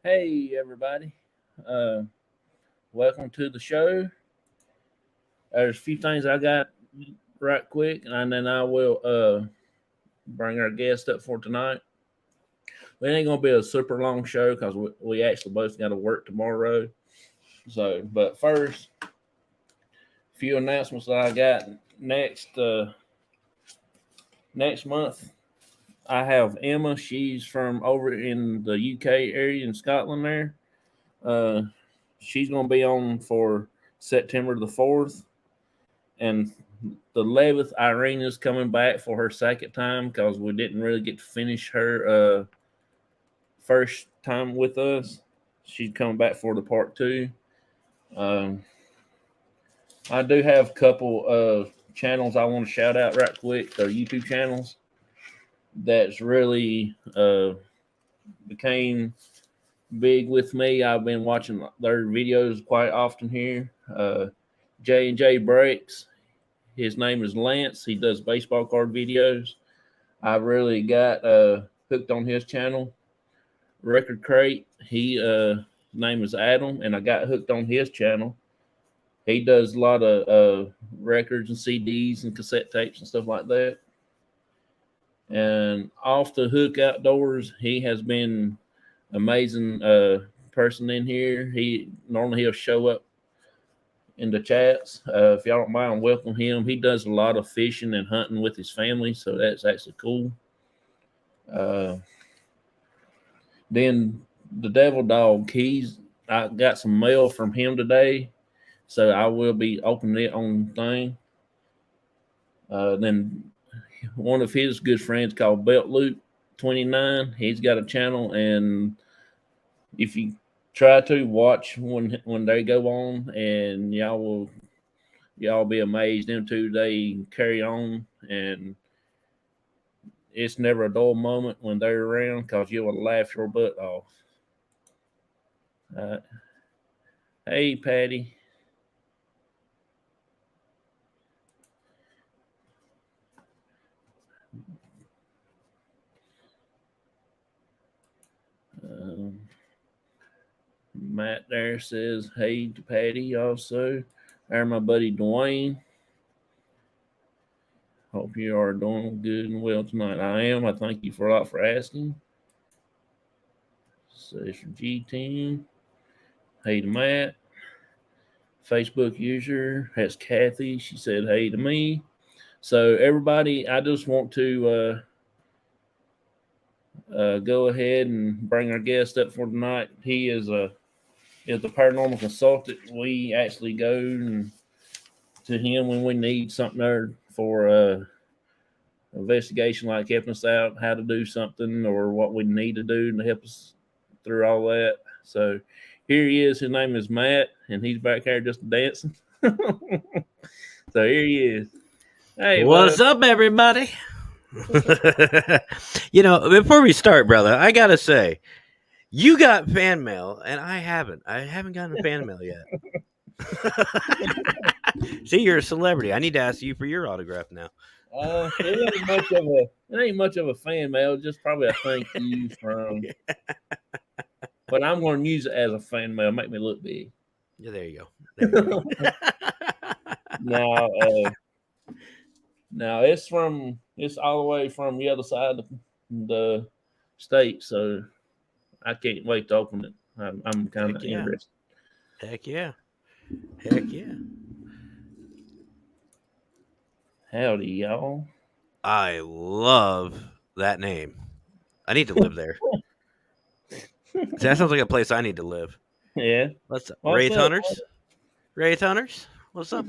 Hey, everybody. Uh, Welcome to the show. There's a few things I got right quick, and then I will bring our guest up for tonight. It ain't going to be a super long show because we actually both got to work tomorrow. But first, a few announcements that I got next month. I have Emma. She's from over in the UK area in Scotland there. Uh, she's going to be on for September the 4th. And the 11th, Irina's coming back for her second time because we didn't really get to finish her first time with us. She's coming back for the part two. Um, I do have a couple of channels I want to shout out right quick. They're YouTube channels that's really became big with me. I've been watching their videos quite often here. J&J Breaks. His name is Lance. He does baseball card videos. I really got hooked on his channel. Record Crate. His name is Adam, and I got hooked on his channel. He does a lot of records and CDs and cassette tapes and stuff like that. And Off the Hook Outdoors, he has been amazing person in here. He'll show up in the chats. If y'all don't mind, welcome him. He does a lot of fishing and hunting with his family, so that's actually cool. Then the Devil Dog, I got some mail from him today, so I will be opening it on thing. Then one of his good friends called Belt Loop 29, he's got a channel, and if you try to watch when they go on, and y'all be amazed. Them two, they carry on, and it's never a dull moment when they're around because you'll laugh your butt off. Hey, Patty. Matt there says hey to Patty also. There's my buddy Dwayne. Hope you are doing good and well tonight. I am. I thank you for a lot for asking. Session G Team. Hey to Matt. Facebook user. That's Kathy. She said hey to me. So everybody, I just want to go ahead and bring our guest up for tonight. He is the paranormal consultant. We actually go to him when we need something there for investigation, like helping us out how to do something or what we need to do to help us through all that. So here he is. His name is Matt, and he's back here just dancing. So here he is. Hey, what's up, everybody? Before we start, brother, I gotta say, you got fan mail, and I haven't. I haven't gotten fan mail yet. See, you're a celebrity. I need to ask you for your autograph now. It ain't much of a fan mail. Just probably a thank you from. But I'm going to use it as a fan mail. Make me look big. Yeah, there you go. Now it's all the way from the other side of the state, so I can't wait to open it. I'm kind of interested. Heck yeah. Howdy, y'all. I love that name. I need to live there. That sounds like a place I need to live. Yeah. What's up, Wraith Hunters? Wraith Hunters? What's up?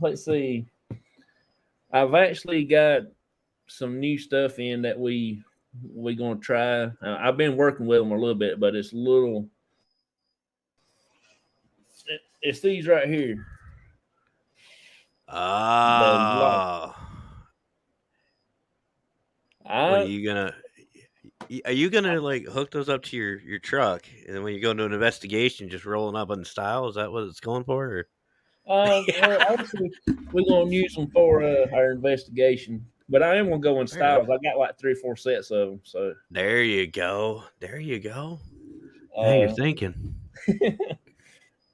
Let's see. I've actually got some new stuff in that we're going to try. I've been working with them a little bit, but it's it's these right here. Are you gonna like hook those up to your truck, and then when you go into an investigation, just rolling up in style? Is that what it's going for? Actually, we're gonna use them for our investigation. But I am gonna go in Fair enough. styles. I got like 3 or 4 sets of them. So, There you go. There you go. Now you're thinking.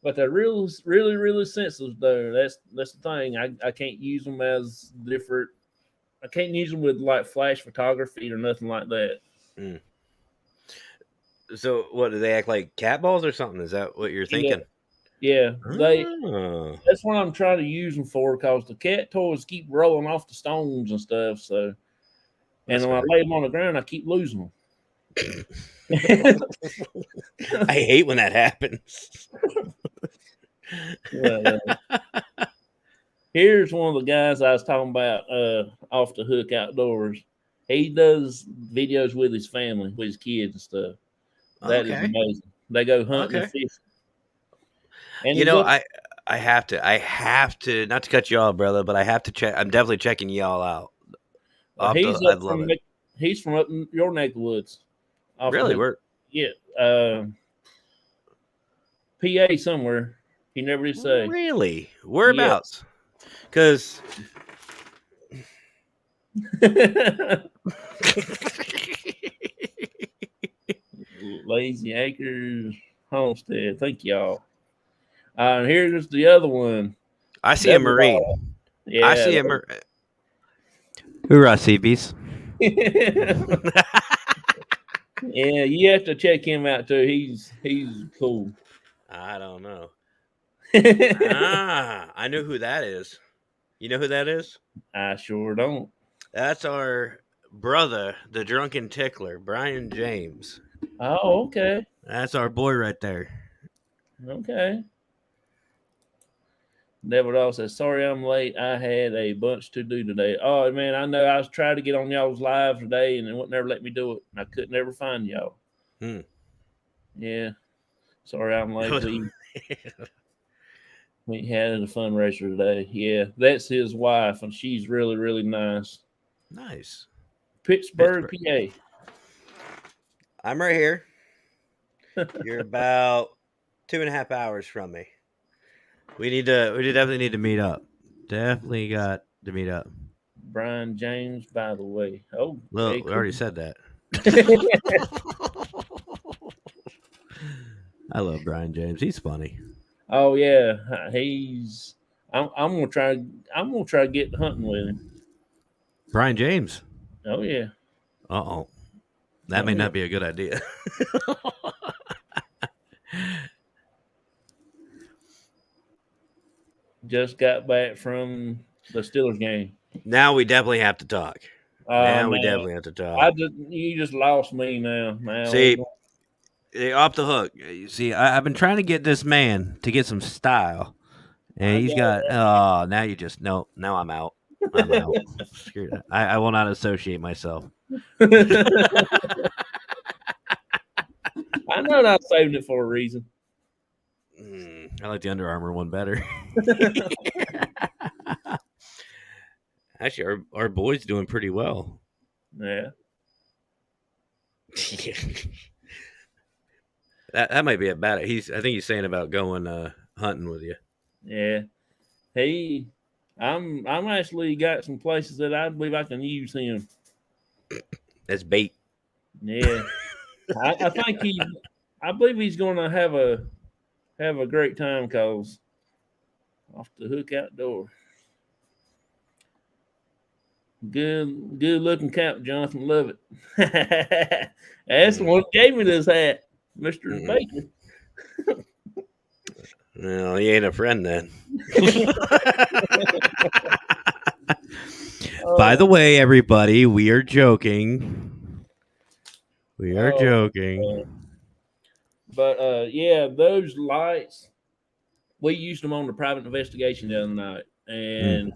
but they're really sensitive though. That's the thing. I can't use them as different. I can't use them with like flash photography or nothing like that. Mm. So, what do they act like? Cat balls or something? Is that what you're Yeah, thinking? yeah. Oh. That's what I'm trying to use them for because the cat toys keep rolling off the stones and stuff. So, and That's when I fair. lay them on the ground, I keep losing them. I hate when that happens. Well, here's one of the guys I was talking about off the hook outdoors. He does videos with his family, with his kids and stuff. That is Okay. amazing. They go hunting and Okay. fishing. And You he know, does, I have to not to cut you off, brother, but I have to check. I'm definitely checking y'all out. I'd love it. he's from up in your neck of the woods. Off the Really, hook. we're Yeah. PA somewhere. He never did say. really Yeah. whereabouts? Because Lazy Acres Homestead. Thank y'all. And here's the other one. I see a Devildog. Marine. I Yeah. see a Marine. Hoorah, CBs. Yeah, you have to check him out too. He's cool. I don't know. I I know who that is. You know who that is? sure don't. That's our brother, the drunken tickler, Brian James. Oh, okay. That's our boy right there. Okay. Devildog says, sorry I'm late. I had a bunch to do today. Oh man, I know I was trying to get on y'all's live today and it wouldn't never let me do it. I couldn't ever find y'all. Hmm. Yeah. Sorry I'm late. We had a fundraiser today. Yeah, that's his wife, and she's really nice. Nice. Pittsburgh, PA. I'm right here. You're about 2.5 hours from me. We definitely need to meet up. Definitely got to meet up. Brian James, by the way. Oh, Well, okay, we cool. already said that. I love Brian James. He's funny. Oh yeah, he's. I'm gonna try. I'm gonna try to get hunting with him. Brian James. Oh yeah. Uh-oh. That Oh may yeah. not be a good idea. Just got back from the Steelers game. Now we definitely have to talk. Oh We man, definitely have to talk. you just lost me now. Now See, off the hook. You see, I've been trying to get this man to get some style, and I he's got. Oh, now you just no. Now I'm out. I'm out. Screw that. I will not associate myself. I know I saved it for a reason. I like the Under Armour one better. Actually, our boy's doing pretty well. Yeah. That might be a bad. I think he's saying about going hunting with you. Yeah. I'm actually got some places that I believe I can use him. That's bait. Yeah. I think I believe he's gonna have a great time because off the hook outdoor. Good looking cap, Jonathan. Love it. That's the one that gave me this hat, Mr. Baker. No, he ain't a friend then. By the way, everybody, we are joking. We are joking. But yeah, those lights, we used them on the private investigation the other night, and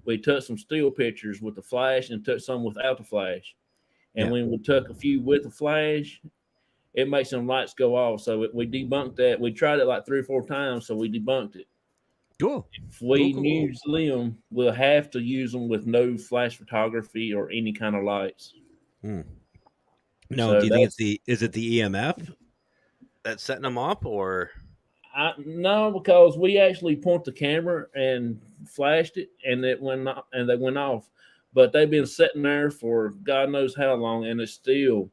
we took some still pictures with the flash and took some without the flash. And when we took a few with the flash, it makes some lights go off. So we debunked that. We tried it like 3 or 4 times, so we debunked it. Cool. If we use them, we'll have to use them with no flash photography or any kind of lights. No, So do you think is it the EMF that's setting them off, or no, because we actually point the camera and flashed it, and it went and they went off. but they've been sitting there for God knows how long, and it still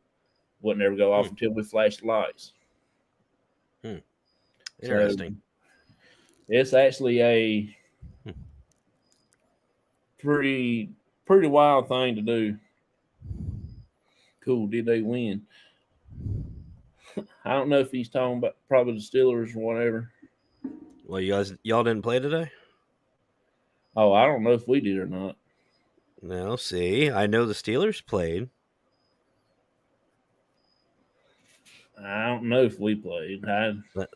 wouldn't ever go off until we flashed lights. Interesting. So it's actually a pretty wild thing to do. Cool. Did they win? I don't know if he's talking about probably the Steelers or whatever. Well, y'all didn't play today? Oh, I don't know if we did or not. No, see, I know the Steelers played. I don't know if we played. But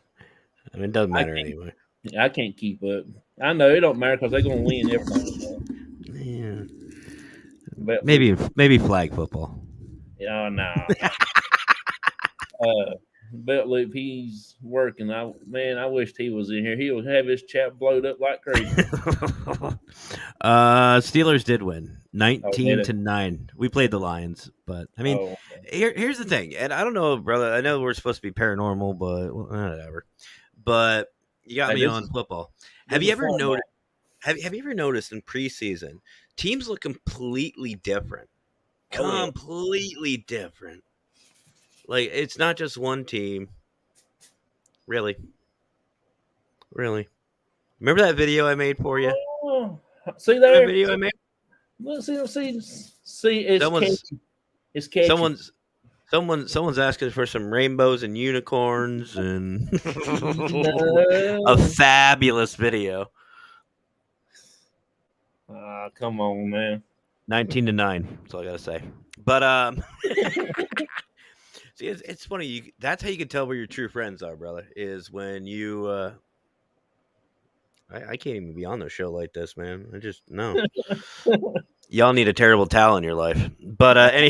I mean, it doesn't matter anyway. I can't keep up. I know it don't matter because they're gonna win every time. Yeah. But Maybe flag football. yeah, no. Belt Loop, he's working. I wished he was in here. He would have his chat blowed up like crazy. Steelers did win 19-9. We played the Lions, but I mean, here's the thing, and I don't know, brother. I know we're supposed to be paranormal, but whatever. But you got me on football. Have you ever noticed? Have you ever noticed in preseason teams look completely different? Completely different. Like, it's not just one team. Really. Remember that video I made for you? Oh, see there? That video I made? Look, see, it's catchy. Someone's asking for some rainbows and unicorns and a fabulous video. Come on, man. 19-9. That's all I gotta say. But see, it's funny. That's how you can tell where your true friends are, brother. Is when you. I can't even be on the show like this, man. I just no. Y'all need a terrible towel in your life. But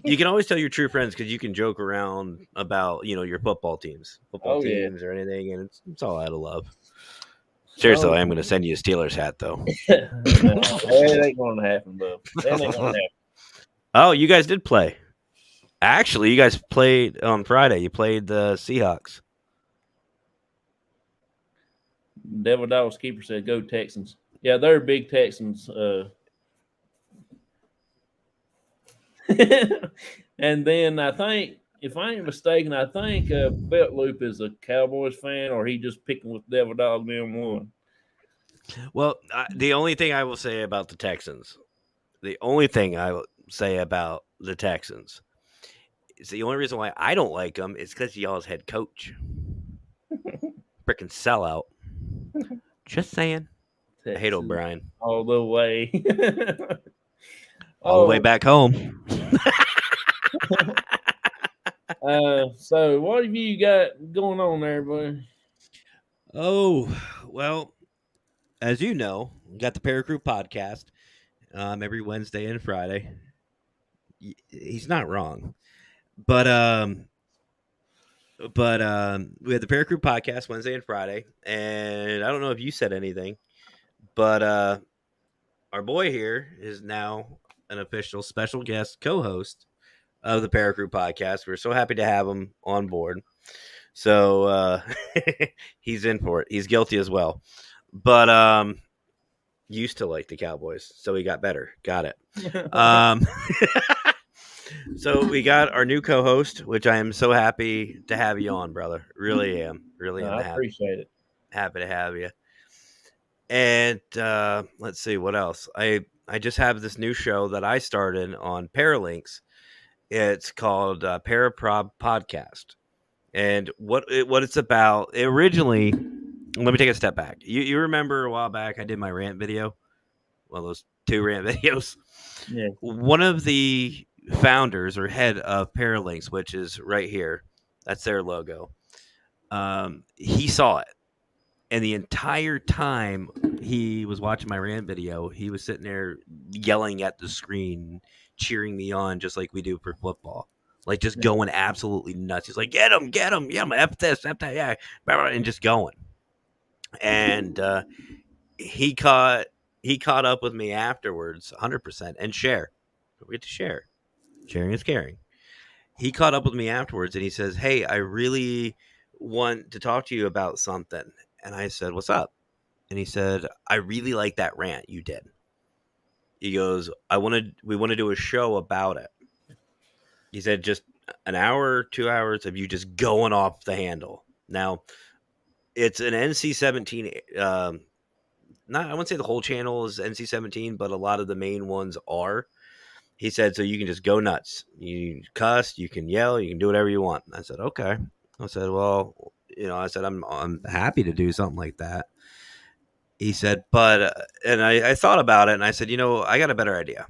you can always tell your true friends because you can joke around about your football teams, or anything, and it's all out of love. Seriously, I am going to send you a Steelers hat, though. That ain't going to happen, bro. That ain't going to happen. Oh, you guys did play. Actually, you guys played on Friday. You played the Seahawks. Devildogs Keeper said, "Go Texans." Yeah, they're big Texans. And then I think, if I ain't mistaken, Belt Loop is a Cowboys fan, or he just picking with Devil Dog them one. Well, the only thing I will say about the Texans, is the only reason why I don't like them is because y'all's head coach. Freaking sellout. Just saying. Texas, I hate O'Brien. All the way. All the way back home. So what have you got going on there, buddy? Oh, well, as you know, we got the Paracrew podcast every Wednesday and Friday. He's not wrong. But we had the Paracrew podcast Wednesday and Friday, and I don't know if you said anything, but our boy here is now an official special guest co-host of the Paracrew podcast. We're so happy to have him on board. So he's in for it. He's guilty as well. But used to like the Cowboys, so he got better. Got it. So we got our new co-host, which I am so happy to have you on, brother. Really am. I appreciate it. Happy to have you. And let's see what else. I just have this new show that I started on Paralinks. It's called Paraprob Podcast. And what it's about, originally, let me take a step back. You remember a while back I did my rant video? Well, those 2 rant videos. Yeah. One of the founders or head of Paralinks, which is right here, that's their logo. He saw it. And the entire time he was watching my rant video, he was sitting there yelling at the screen, cheering me on, just like we do for football. Like, just going absolutely nuts. He's like, get him, F this, F that, yeah, and just going. And he caught up with me afterwards, 100%, and share. Don't forget to share. Sharing is caring. He caught up with me afterwards, and he says, hey, I really want to talk to you about something. And I said, what's up? And he said, I really like that rant you did. He goes, we want to do a show about it. He said, just an hour, 2 hours of you just going off the handle. Now, it's an NC-17. Not, I wouldn't say the whole channel is NC-17, but a lot of the main ones are. He said, so you can just go nuts. You cuss, you can yell, you can do whatever you want. I said, okay. I said, well, I said, I'm happy to do something like that. He said, but, and I thought about it, and I said, I got a better idea.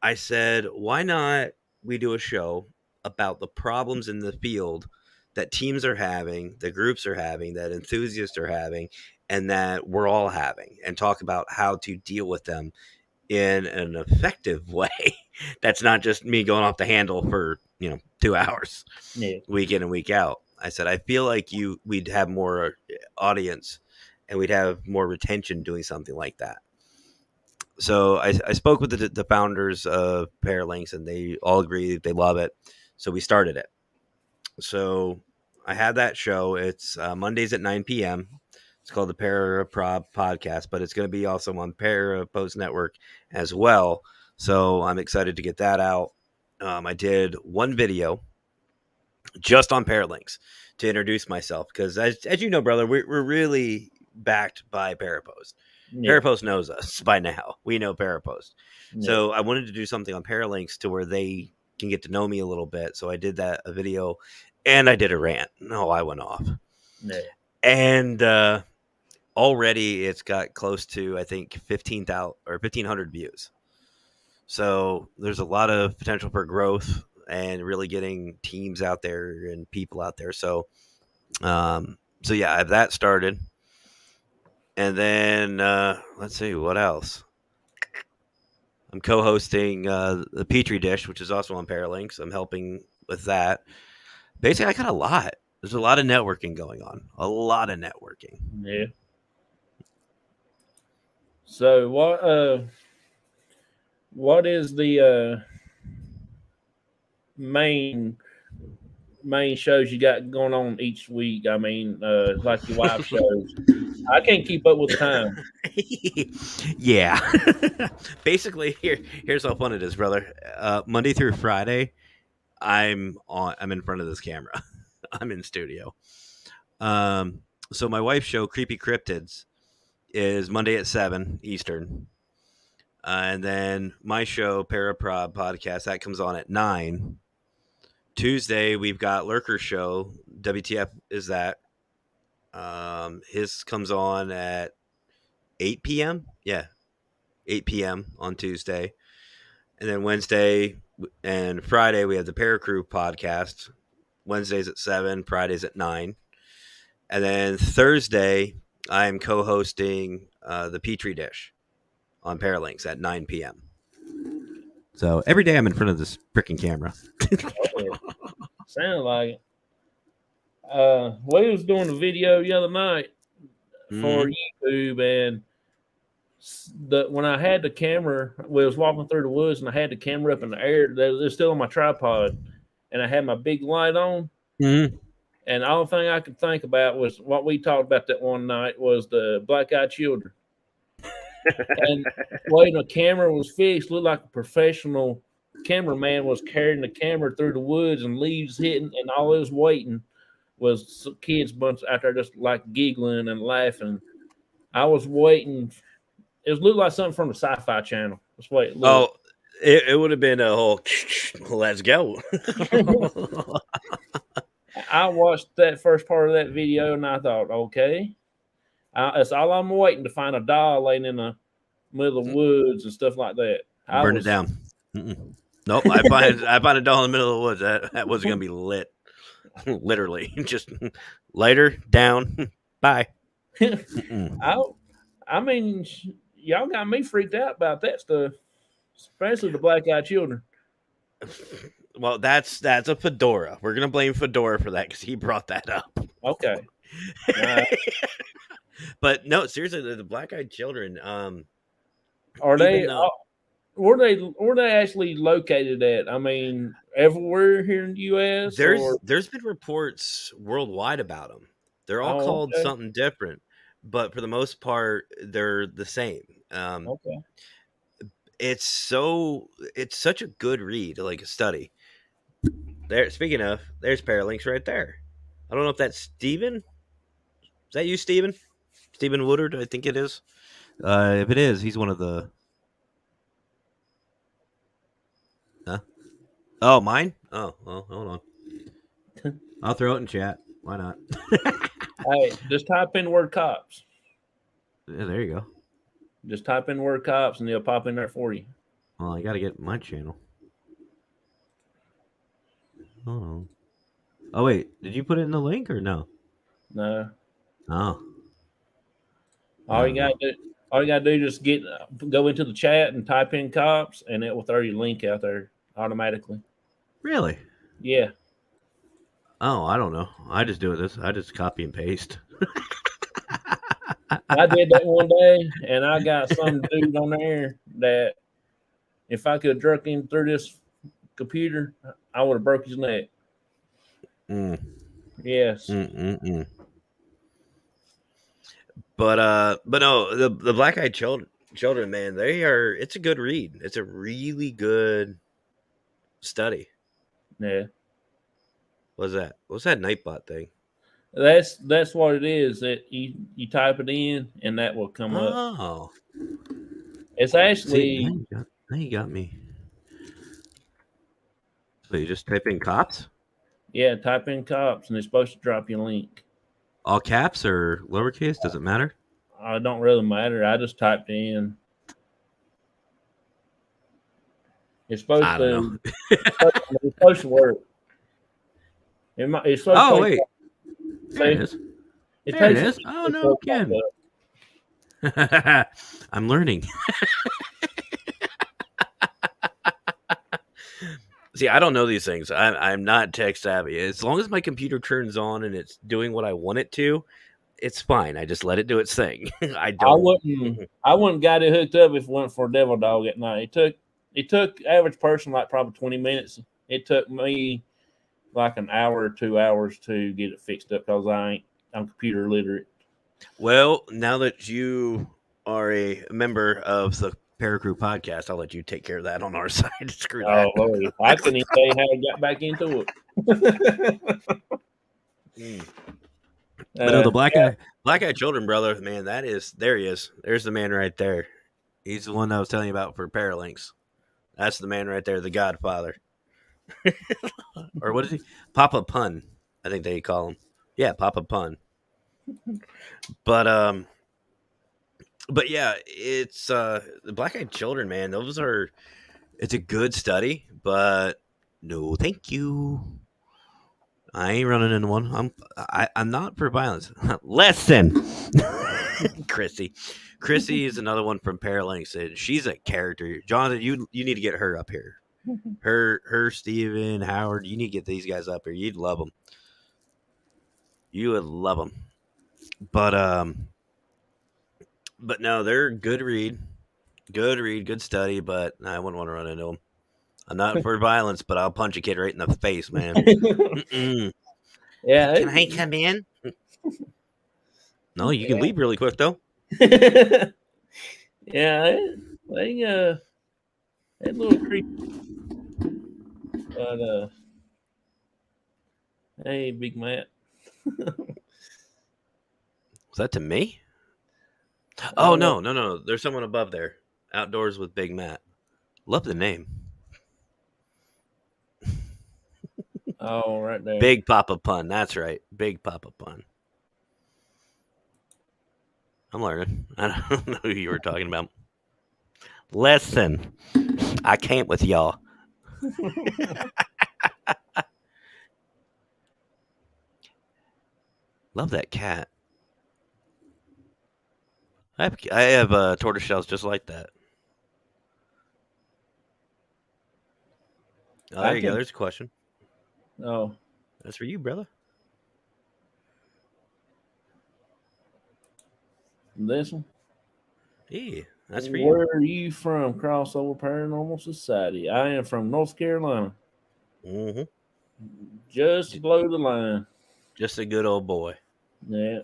I said, why not we do a show about the problems in the field that teams are having, that groups are having, that enthusiasts are having, and that we're all having, and talk about how to deal with them in an effective way. That's not just me going off the handle for 2 hours, week in and week out. I said, I feel like we'd have more audience, and we'd have more retention doing something like that. So I spoke with the founders of Paralinks, and they all agree they love it. So we started it. So I had that show. It's Mondays at 9 p.m. It's called the Paraprop Podcast, but it's going to be also on Parapost Network as well. So I'm excited to get that out. I did one video just on Paralinks to introduce myself because, as you know, brother, we're really backed by Parapost. Yeah. Parapost knows us by now. We know Parapost. Yeah. So I wanted to do something on Paralinks to where they can get to know me a little bit. So I did a video, and I did a rant. No, I went off. Yeah. And already it's got close to, I think, 15,000 or 1,500 views. So there's a lot of potential for growth and really getting teams out there and people out there. So yeah, I have that started. And then let's see what else. I'm co-hosting the Petri Dish, which is also on Paralinks. I'm helping with that. Basically, I got a lot. There's a lot of networking going on. A lot of networking. Yeah. So what is the main shows you got going on each week? I mean, like your live shows. I can't keep up with the time. Yeah. Basically, here's how fun it is, brother. Monday through Friday, I'm in front of this camera. I'm in studio. So my wife's show, Creepy Cryptids, is Monday at 7 Eastern. And then my show, Paraprop Podcast, that comes on at 9. Tuesday, we've got Lurker's show. WTF is that? His comes on at 8 p.m. Yeah, 8 p.m. on Tuesday. And then Wednesday and Friday, we have the Paracrew podcast. Wednesdays at 7, Fridays at 9. And then Thursday, I'm co-hosting the Petri Dish on Paralinks at 9 p.m. So every day I'm in front of this freaking camera. Sounded like it. We was doing a video the other night for YouTube, and when I had the camera, we was walking through the woods, and I had the camera up in the air. They're still on my tripod, and I had my big light on. Mm-hmm. And the only thing I could think about was what we talked about that one night was the black-eyed children. And the way the camera was fixed, looked like a professional cameraman was carrying the camera through the woods, and leaves hitting, and all it was waiting was kids bunch out there just like giggling and laughing. I was waiting. It looked like something from the Sci-Fi Channel. That's what it looked. Oh, it would have been a whole let's go. I watched that first part of that video, and I thought, okay, that's all I'm waiting to find, a doll laying in the middle of the woods and stuff like that. Burn it down. Nope, I find a doll in the middle of the woods. That wasn't gonna be lit. Literally, just lighter down. Bye. I mean, y'all got me freaked out about that stuff, especially the black-eyed children. Well, that's a Fedora. We're gonna blame Fedora for that because he brought that up. Okay. But no, seriously, the black-eyed children. Are they? Where they actually located at? I mean, everywhere here in the U.S. There's been reports worldwide about them. They're all called something different, but for the most part, they're the same. Okay. it's such a good read, like a study. There, speaking of, there's Paralinks right there. I don't know if that's Steven. Is that you, Steven? Steven Woodard, I think it is. If it is, he's one of the. Huh? Oh, mine? Oh, well, hold on. I'll throw it in chat. Why not? Hey, just type in the word cops. Yeah, there you go. Just type in the word cops and they'll pop in there for you. Well, I got to get my channel. Oh. Oh, wait. Did you put it in the link or no? No. Oh. All you gotta do is just go into the chat and type in cops, and it will throw your link out there automatically. Really? Yeah. Oh, I don't know. I just do it I just copy and paste. I did that one day, and I got some dude on there that if I could have jerked him through this computer, I would have broke his neck. Yes. But no, the Black Eyed Children, man, it's a good read. It's a really good study. Yeah. What's that Nightbot thing? That's what it is. That you type it in and that will come up. Oh. It's actually now you got me. So you just type in cops? Yeah, type in cops and it's supposed to drop you a link. All caps or lowercase? Does it matter? It don't really matter. I just typed in. It's supposed I don't know. It's supposed to work. It's supposed to wait. There it is. There it is. Oh, no kidding. I'm learning. See, I don't know these things. I'm not tech savvy. As long as my computer turns on and it's doing what I want it to, it's fine. I just let it do its thing. I wouldn't got it hooked up if it wasn't for Devil Dog at night. It took average person like probably 20 minutes. It took me like an hour or 2 hours to get it fixed up because I'm computer literate. Well, now that you are a member of the Paracrew podcast, I'll let you take care of that on our side. Screw that. Oh, Lord. I couldn't even tell you how I got back into it. But no, the Black Eyed Children, brother, man, there he is. There's the man right there. He's the one I was telling you about for Paralinks. That's the man right there, the Godfather. Or what is he? Papa Pun, I think they call him. Yeah, Papa Pun. But yeah, it's the Black Eyed Children, man. It's a good study, but no, thank you. I ain't running into one. I'm not for violence. Listen, Chrissy is another one from Paralinks. She's a character. Jonathan, you need to get her up here. Her, Steven, Howard, you need to get these guys up here. You'd love them. You would love them. But no, they're good read, good study. But I wouldn't want to run into them. I'm not for violence, but I'll punch a kid right in the face, man. Yeah. Can I come in? No, you can leave really quick though. Yeah, they a little creepy. But hey, Big Matt. Was that to me? Oh no. There's someone above there. Outdoors with Big Matt. Love the name. Oh, right there. Big Papa Pun. That's right. Big Papa Pun. I'm learning. I don't know who you were talking about. Listen, I can't with y'all. Love that cat. I have tortoise shells just like that. Oh, there you go. There's a question. Oh. That's for you, brother. This one? Yeah, that's for you. Where are you from, Crossover Paranormal Society? I am from North Carolina. Mm-hmm. Just below the line. Just a good old boy. Yeah.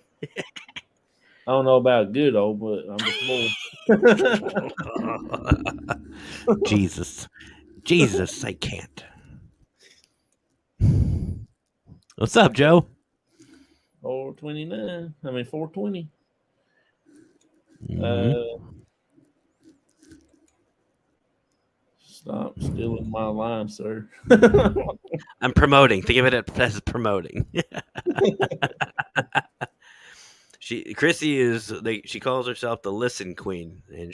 I don't know about good old, but I'm just more. Jesus. Jesus, I can't. What's up, Joe? 429. I mean 420. Mm-hmm. Uh, Stop stealing my line, sir. I'm promoting. Think of it as promoting. She calls herself the Listen Queen, and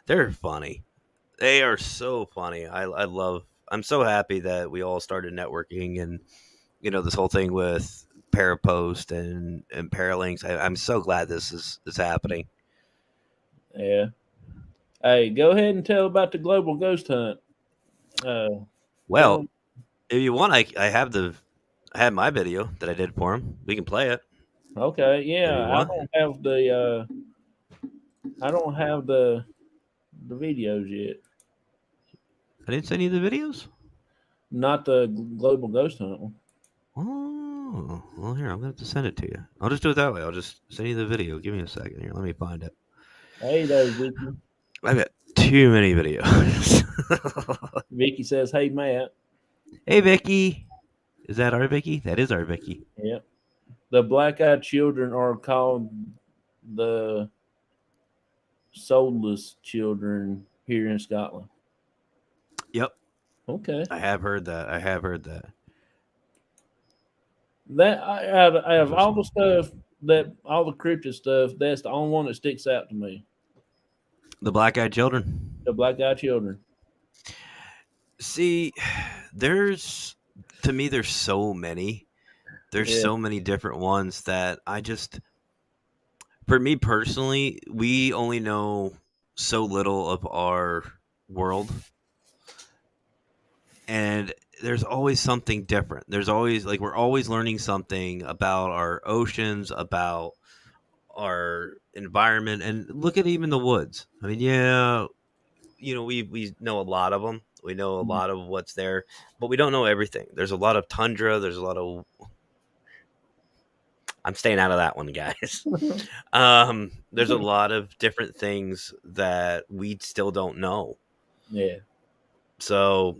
they're funny. They are so funny. I love. I'm so happy that we all started networking, and this whole thing with Parapost and Paralinks. I'm so glad this is happening. Yeah. Hey, go ahead and tell about the global ghost hunt. Tell Well, them. if you want, I have my video that I did for him. We can play it Okay, if you yeah, want. I don't have the videos yet. I didn't send you the videos. Not the global ghost hunt one. Oh, well, here, I'm going to have to send it to you. I'll just do it that way. I'll just send you the video. Give me a second here. Let me find it. Hey there, Vicky. I've got too many videos. Vicky says, "Hey, Matt." Hey, Vicky. Is that our Vicky? That is our Vicky. Yep. The black-eyed children are called the soulless children here in Scotland. Yep. Okay. I have heard that. I have heard that. That I There's have all also the stuff that all the cryptid stuff. That's the only one that sticks out to me. the Black Eyed Children. The black-eyed children. See, to me, there's so many. There's Yeah. so many different ones that for me personally, we only know so little of our world, and there's always something different. There's always we're always learning something about our oceans, about our environment, and look at even the woods. I mean, yeah, we know a lot of them. We know a lot of what's there, but we don't know everything. There's a lot of tundra. There's a lot of. I'm staying out of that one, guys. There's a lot of different things that we still don't know. Yeah. So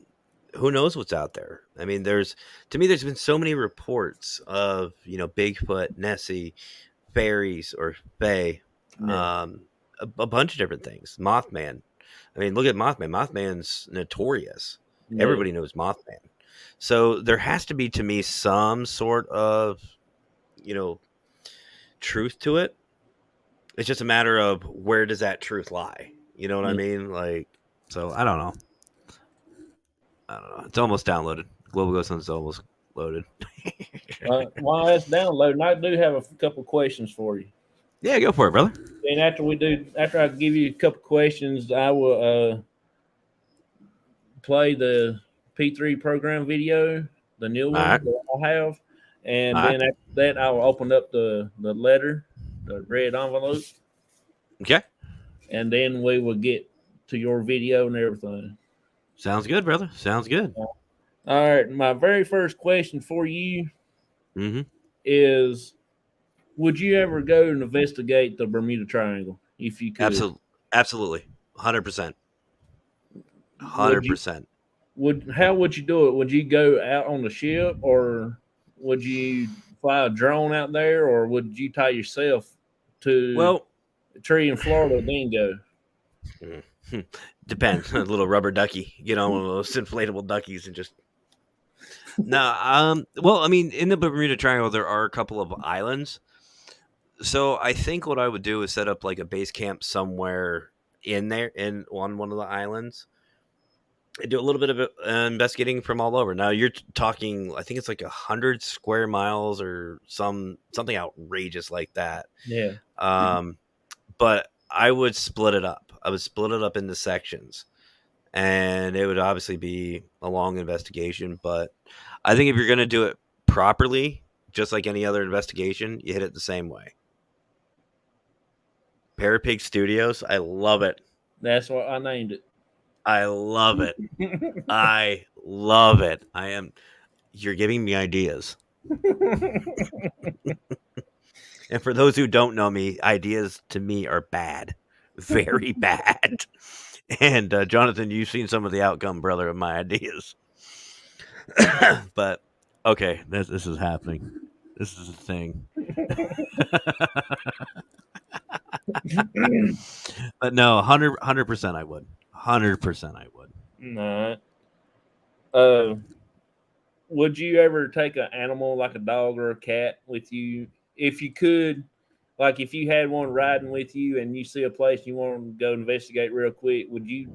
who knows what's out there? I mean, there's been so many reports of Bigfoot, Nessie, fairies or fae, Yeah. a bunch of different things. Mothman. I mean, look at Mothman. Mothman's notorious. Yeah. Everybody knows Mothman. So there has to be, to me, some sort of truth to it. It's just a matter of where does that truth lie. You know what I Yeah. mean? So I don't know. It's almost downloaded. Global Ghost Hunt's almost loaded. While that's downloading, I do have a couple questions for you. Yeah, go for it, brother. And after I give you a couple questions, I will play the P3 program video, the new All one right. that I have, and All right. then after that, I will open up the letter, the red envelope, Okay. and then we will get to your video and everything. Sounds good, brother. Sounds good. All right, my very first question for you Mm-hmm. is: would you ever go and investigate the Bermuda Triangle if you could? Absolutely. 100%. Would you 100%. how would you do it? Would you go out on the ship, or would you fly a drone out there, or would you tie yourself to Well, a tree in Florida then go? depends. A little rubber ducky. Get on one of those inflatable duckies and just. No. Well, I mean, in the Bermuda Triangle, there are a couple of islands. So I think what I would do is set up like a base camp somewhere on one of the islands. Do a little bit of investigating from all over. Now you're talking, I think it's like 100 square miles or something outrageous like that. Yeah, But I would split it up. I would split it up into sections, and it would obviously be a long investigation. But I think if you're going to do it properly, just like any other investigation, you hit it the same way. Parapig Studios, I love it. that's what I named it. I love it. I love it. You're giving me ideas. And for those who don't know me, ideas to me are bad, very bad. And Jonathan, you've seen some of the outcome, brother, of my ideas. But okay, this is happening. This is a thing. But no, 100% I would. 100% I would. Nah. Uh, would you ever take an animal like a dog or a cat with you if you could? Like if you had one riding with you and you see a place you want to go investigate real quick, would you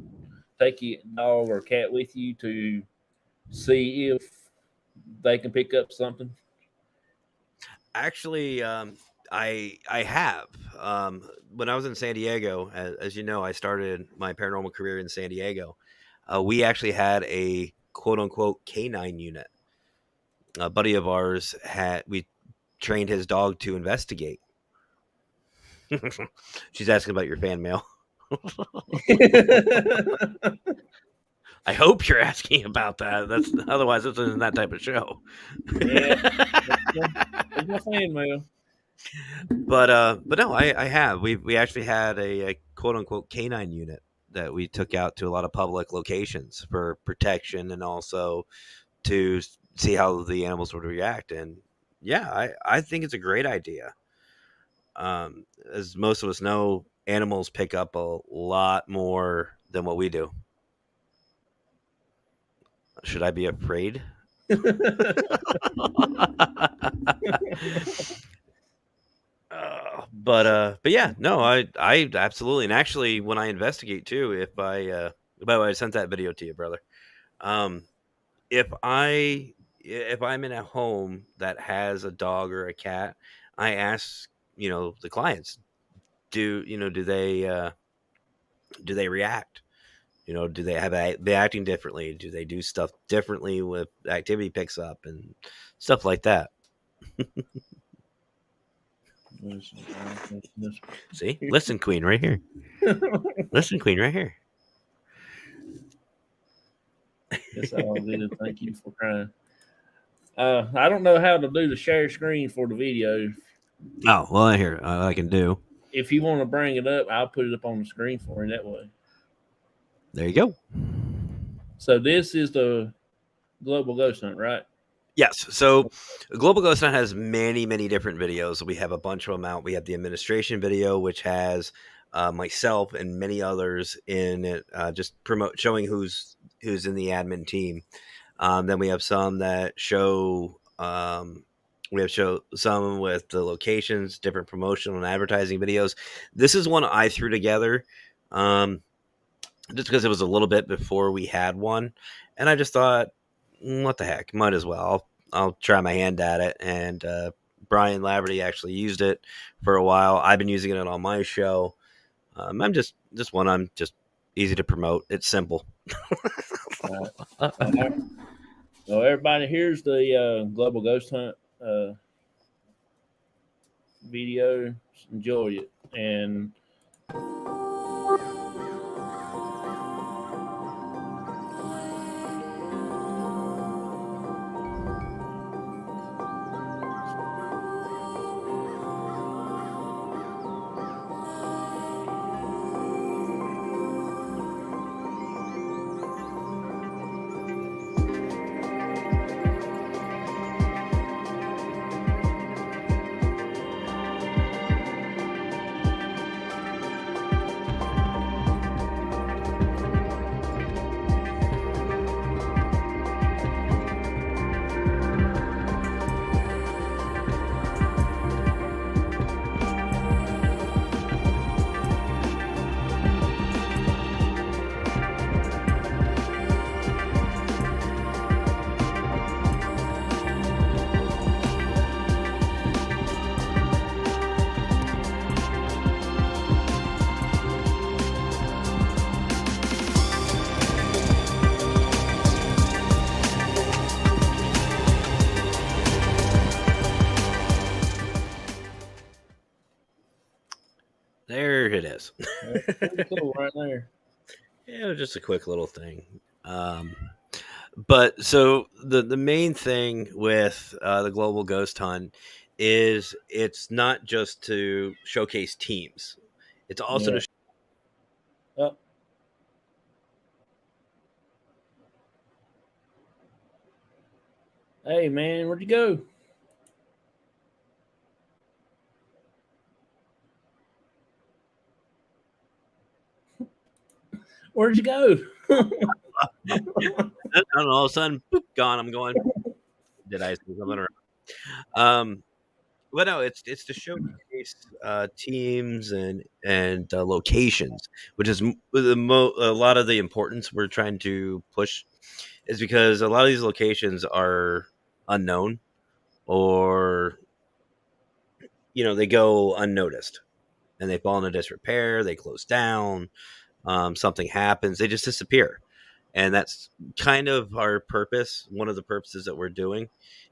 take your dog or cat with you to see if they can pick up something? Actually, I have. When I was in San Diego, as you know, I started my paranormal career in San Diego. We actually had a quote unquote canine unit. A buddy of ours had we trained his dog to investigate. She's asking about your fan mail. I hope you're asking about that. That's otherwise this isn't that type of show. Yeah, it's my fan mail. But no, I have. We actually had a quote unquote canine unit that we took out to a lot of public locations for protection and also to see how the animals would react. And yeah, I think it's a great idea. As most of us know, animals pick up a lot more than what we do. Should I be afraid? But yeah, no, I absolutely, and actually, when I investigate too, if I by the way, I sent that video to you, brother. Um, if I'm in a home that has a dog or a cat, I ask the clients, do they react? Do they they acting differently? Do they do stuff differently with activity picks up and stuff like that? See, listen, Queen, right here. Listen, Queen, right here. That's all good. Thank you for crying. I don't know how to do the share screen for the video. Oh well, here I can do. If you want to bring it up, I'll put it up on the screen for you that way. There you go. So this is the global ghost hunt, right? Yes. So Global Ghost Hunt has many, many different videos. We have a bunch of them out. We have the administration video, which has myself and many others in it, just showing who's in the admin team. Then we have some that show. We have some with the locations, different promotional and advertising videos. This is one I threw together. Just because it was a little bit before we had one, and I just thought, what the heck, might as well. I'll try my hand at it. And Brian Laverty actually used it for a while. I've been using it on my show. I'm just one. I'm just easy to promote. It's simple. All right. Well, everybody, here's the global ghost hunt video. Enjoy it. And There it is. pretty cool right there. Yeah, it was just a quick little thing. But so the main thing with the global ghost hunt is it's not just to showcase teams. It's also Yeah. to Oh. Hey man, where'd you go? Where'd you go? and all of a sudden, boop, gone. I'm going. Did I say something? Well, no, it's to showcase teams and locations, which is a lot of the importance we're trying to push, is because a lot of these locations are unknown, or they go unnoticed and they fall into disrepair, they close down, something happens, they just disappear. And that's kind of our purpose. One of the purposes that we're doing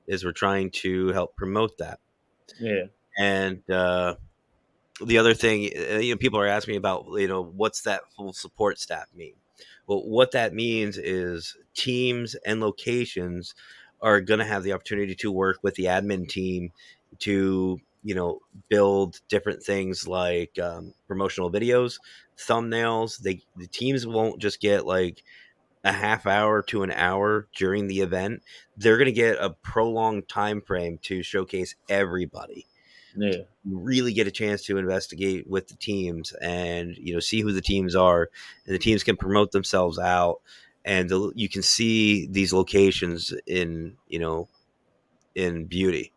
is we're trying to help promote that. Yeah. And the other thing, people are asking me about, what's that full support staff mean? Well, what that means is teams and locations are going to have the opportunity to work with the admin team to, build different things like promotional videos, thumbnails. The teams won't just get like a half hour to an hour during the event. They're going to get a prolonged time frame to showcase everybody. Yeah. You really get a chance to investigate with the teams and see who the teams are, and the teams can promote themselves out, and you can see these locations in in beauty.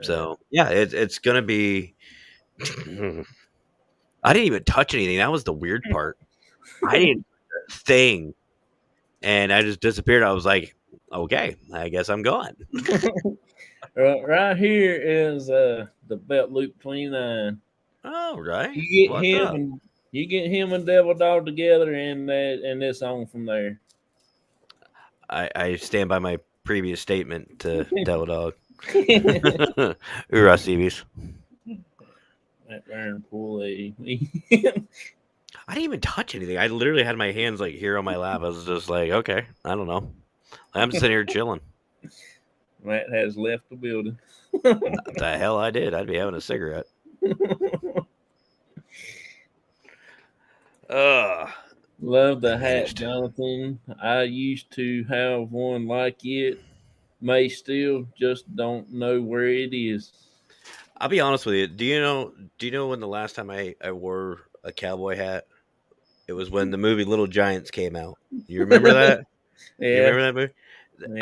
So yeah, it's gonna be I didn't even touch anything. That was the weird part. I didn't thing, and I just disappeared. I was like, okay, I guess I'm gone. Right here is the belt loop 29. Oh, right. You get What's him up? and Devil Dog together, and it's on from there. I stand by my previous statement to Devil Dog. Hoorah, Stevies. That Barron pool. I didn't even touch anything. I literally had my hands like here on my lap. I was just like, okay, I don't know. I'm just sitting here chilling. Matt has left the building. The hell I did. I'd be having a cigarette. Ugh. Love the hat, Diminished. Jonathan. I used to have one like it. May still, just don't know where it is. I'll be honest with you. Do you know when the last time I wore a cowboy hat? It was when the movie Little Giants came out. You remember that? You Yeah, remember that movie?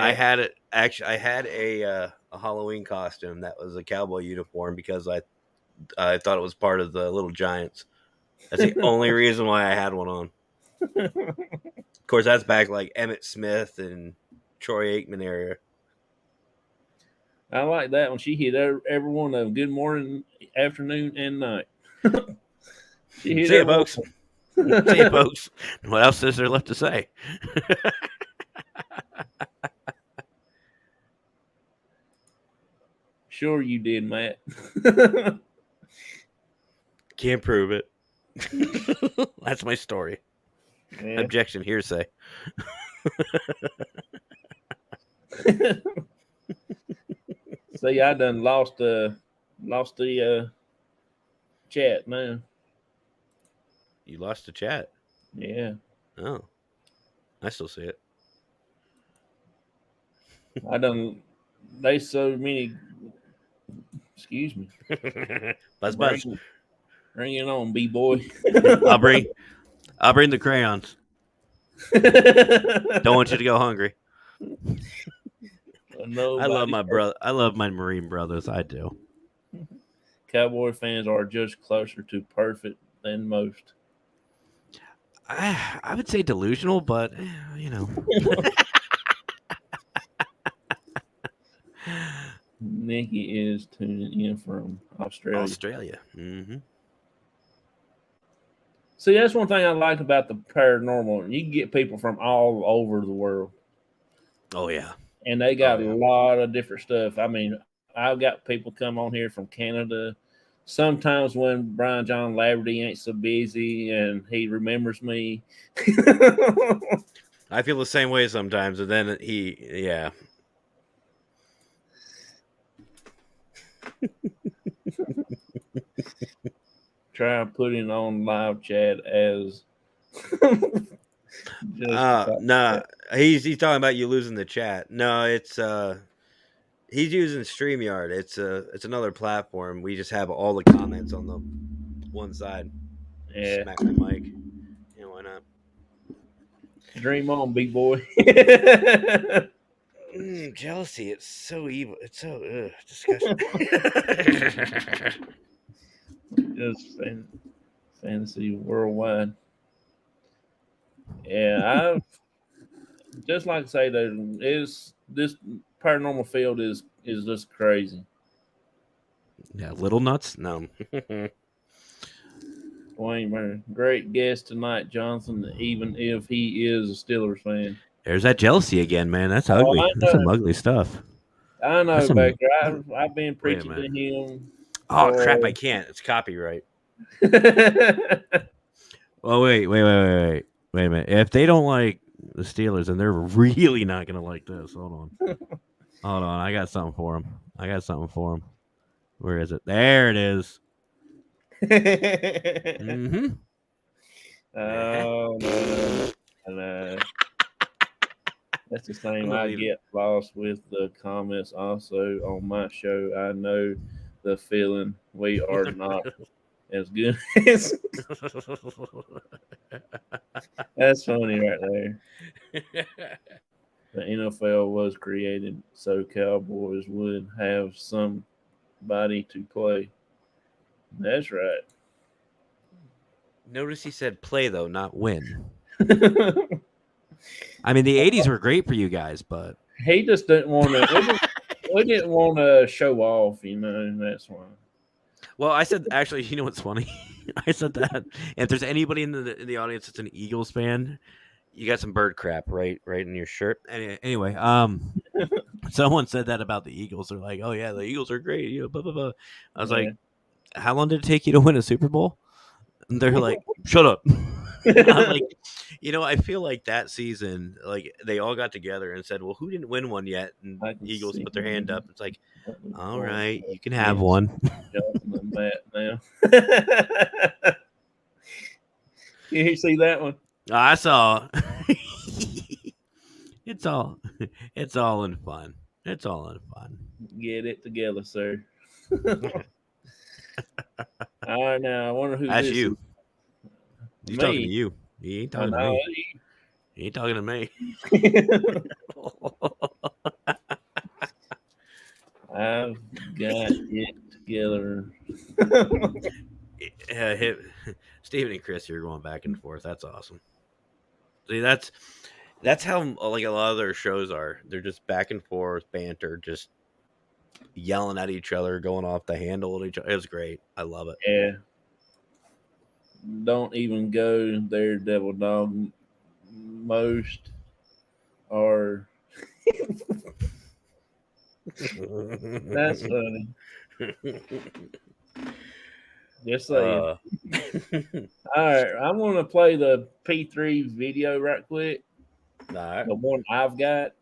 I yeah. had it actually. I had a Halloween costume that was a cowboy uniform because I thought it was part of the Little Giants. That's the only reason why I had one on. Of course, that's back like Emmett Smith and Troy Aikman area. I like that one. She hit every one of them. Good morning, afternoon, and night. She hit See you, every folks. one. See you, folks. What else is there left to say? Sure, you did, Matt. Can't prove it. That's my story. Yeah. Objection, hearsay. See, I done lost the chat now. You lost the chat. Yeah, Oh, I still see it. I done. They so many. Excuse me. Buzz, buzz. Bring it on, b boy. I'll bring. I'll bring the crayons. Don't want you to go hungry. I love Nobody. my brother. I love my Marine brothers. I do. Cowboy fans are just closer to perfect than most. I would say delusional, but you know. Nikki is tuning in from Australia. Australia. Mm-hmm. See, that's one thing I like about the paranormal. You can get people from all over the world, Oh yeah. and they Oh got a yeah. lot of different stuff. I mean, I've got people come on here from Canada. Sometimes when Brian John Laverty ain't so busy and he remembers me. I feel the same way sometimes, and then yeah. Try and put it on live chat as. No, he's talking about you losing the chat. No, it's he's using StreamYard. It's another platform. We just have all the comments on the one side. Yeah. Smack the mic. Yeah, why not? Dream on, big boy. Jealousy. It's so evil. It's so disgusting. Just fantasy worldwide. Yeah, just like I say, this paranormal field is just crazy. Yeah, little nuts. No. Dwayne Barron, great guest tonight, Johnson. Even if he is a Steelers fan, there's that jealousy again, man. That's ugly. That's some ugly stuff. I know, Baker. I've been preaching to him. Oh crap! I can't. It's copyright. Well, wait a minute. If they don't like the Steelers, then they're really not gonna like this. Hold on. I got something for them. Where is it? There it is. Mm-hmm. Oh no. That's the same I get lost with the comments also on my show. I know the feeling. We are not as good as. That's funny right there. The NFL was created so Cowboys would have somebody to play. That's right. Notice he said play, though, not win. I mean, the 80s were great for you guys, but... He just didn't want to... we didn't want to show off, that's why. Well, I said, actually, you know what's funny? I said that. If there's anybody in the audience that's an Eagles fan, you got some bird crap right in your shirt. Anyway, someone said that about the Eagles. They're like, oh, yeah, the Eagles are great. You know, blah, blah, blah. I was like, how long did it take you to win a Super Bowl? And they're like, shut up. I'm like, I feel like that season, like they all got together and said, well, who didn't win one yet? And Eagles put their hand up. It's like, all right, you can have one. Now. You see that one? I saw. It's all in fun. It's all in fun. Get it together, sir. All right, now I wonder who. That's this you. Is. He's talking to you. He ain't talking to me. He ain't talking to me. I've got it together. Steven and Chris, you're going back and forth. That's awesome. See, that's how like a lot of their shows are. They're just back and forth banter, just yelling at each other, going off the handle at each other. It was great. I love it. Yeah. Don't even go there, Devil Dog. Most are. That's funny. Just saying. All right, I'm going to play the P3 video right quick. All right. The one I've got.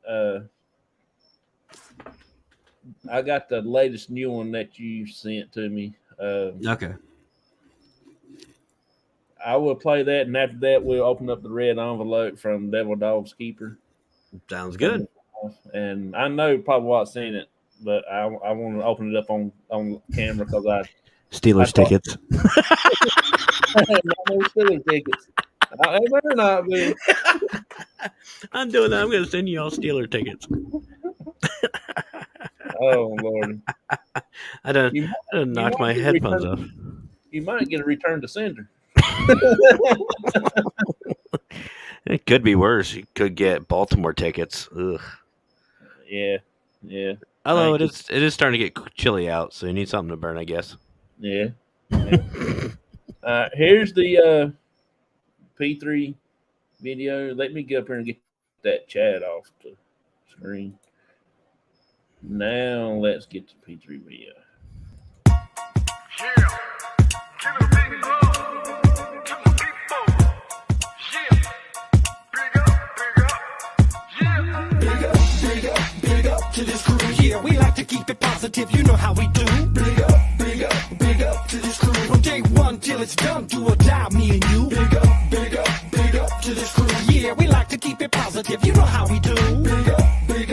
I got the latest new one that you sent to me. Okay. I will play that, and after that, we'll open up the red envelope from Devildogs Keeper. Sounds good. And I know probably what I've seen it, but I want to open it up on camera because Steelers tickets. No Steelers tickets. They better not be. I'm doing that. I'm going to send you all Steeler tickets. Oh, Lord. I done knocked my headphones off. You might get a return to sender. It could be worse. You could get Baltimore tickets. Ugh. Yeah. Although it is starting to get chilly out, so you need something to burn, I guess. Yeah. Here's the P3 video. Let me get up here and get that chat off the screen. Now let's get to P3 video. Yeah, give it a big love to the people. Yeah, big up to this crew. Yeah, we like to keep it positive. You know how we do. Big Yeah, we like to keep it positive. You know how we do. Big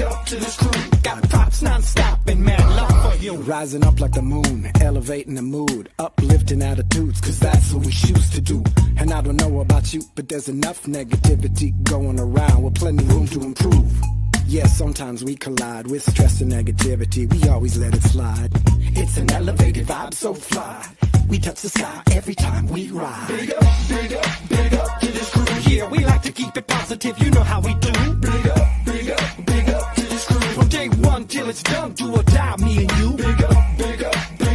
up to this crew. Got props non-stop and mad love for you. Rising up like the moon, elevating the mood, uplifting attitudes, cause that's what we choose to do. And I don't know about you, but there's enough negativity going around with plenty room to improve. Yes, sometimes we collide with stress and negativity. We always let it slide. It's an elevated vibe, so fly. We touch the sky every time we ride. Big up to this crew. Yeah, we like to keep it positive. You know how we do. Big up to this crew. From day one till it's done, do or die, me and you. Big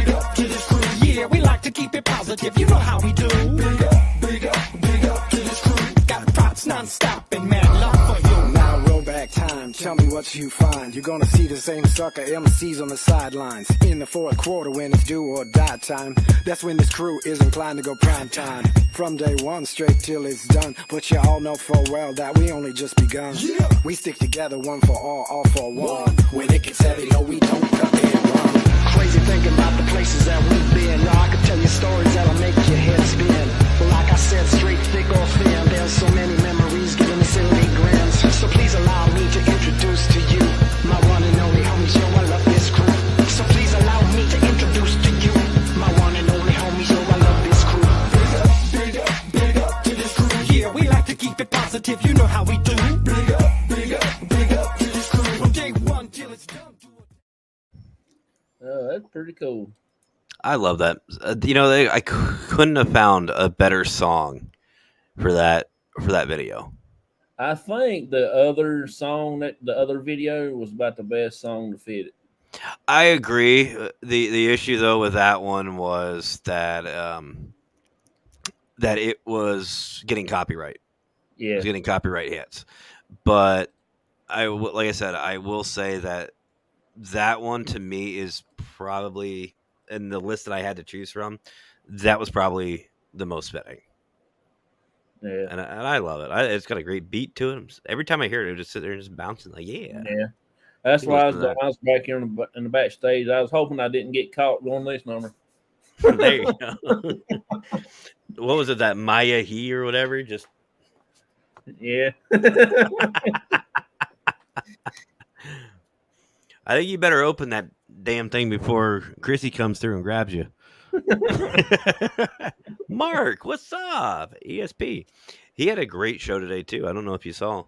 up to this crew. Yeah, we like to keep it positive. You know how we do. Big up to this crew. Got props non-stop and mad love for you. Now roll back time, tell me what you find. You're gonna see the same sucker MCs on the sidelines. In the fourth quarter when it's do or die time, that's when this crew is inclined to go prime time. From day one straight till it's done, but you all know full well that we only just begun. Yeah. We stick together, one for all for one. When it gets heavy, no, we don't cut and run. Crazy thinking about the places that we've been. Yo, I could tell you stories that'll make your head spin. But like I said, straight, thick, or thin, there's so many memories giving me silly grins. So please allow me to introduce to you my one and only homies. Yo, I love this crew. So please allow me to introduce to you my one and only homies. Yo, I love this crew. Big up to this crew. Yeah, we like to keep it positive. You know how we do. Big up to this crew. From day one till it's done. Oh, that's pretty cool. I love that. I couldn't have found a better song for that video. I think the other song, that the other video, was about the best song to fit it. I agree. The issue though with that one was that that it was getting copyright. It Yeah, was getting copyright hits. But like I said, I will say that one to me is probably, in the list that I had to choose from, that was probably the most fitting. yeah, And I love it. It's got a great beat to it. Every time I hear it, it just sit there and just bouncing like, yeah. yeah. That's You why I listen to was back here in the backstage. I was hoping I didn't get caught going this number. There you go. What was it, that Maya He or whatever? Just Yeah. I think you better open that damn thing before Chrissy comes through and grabs you. Mark, what's up? ESP. He had a great show today too. I don't know if you saw.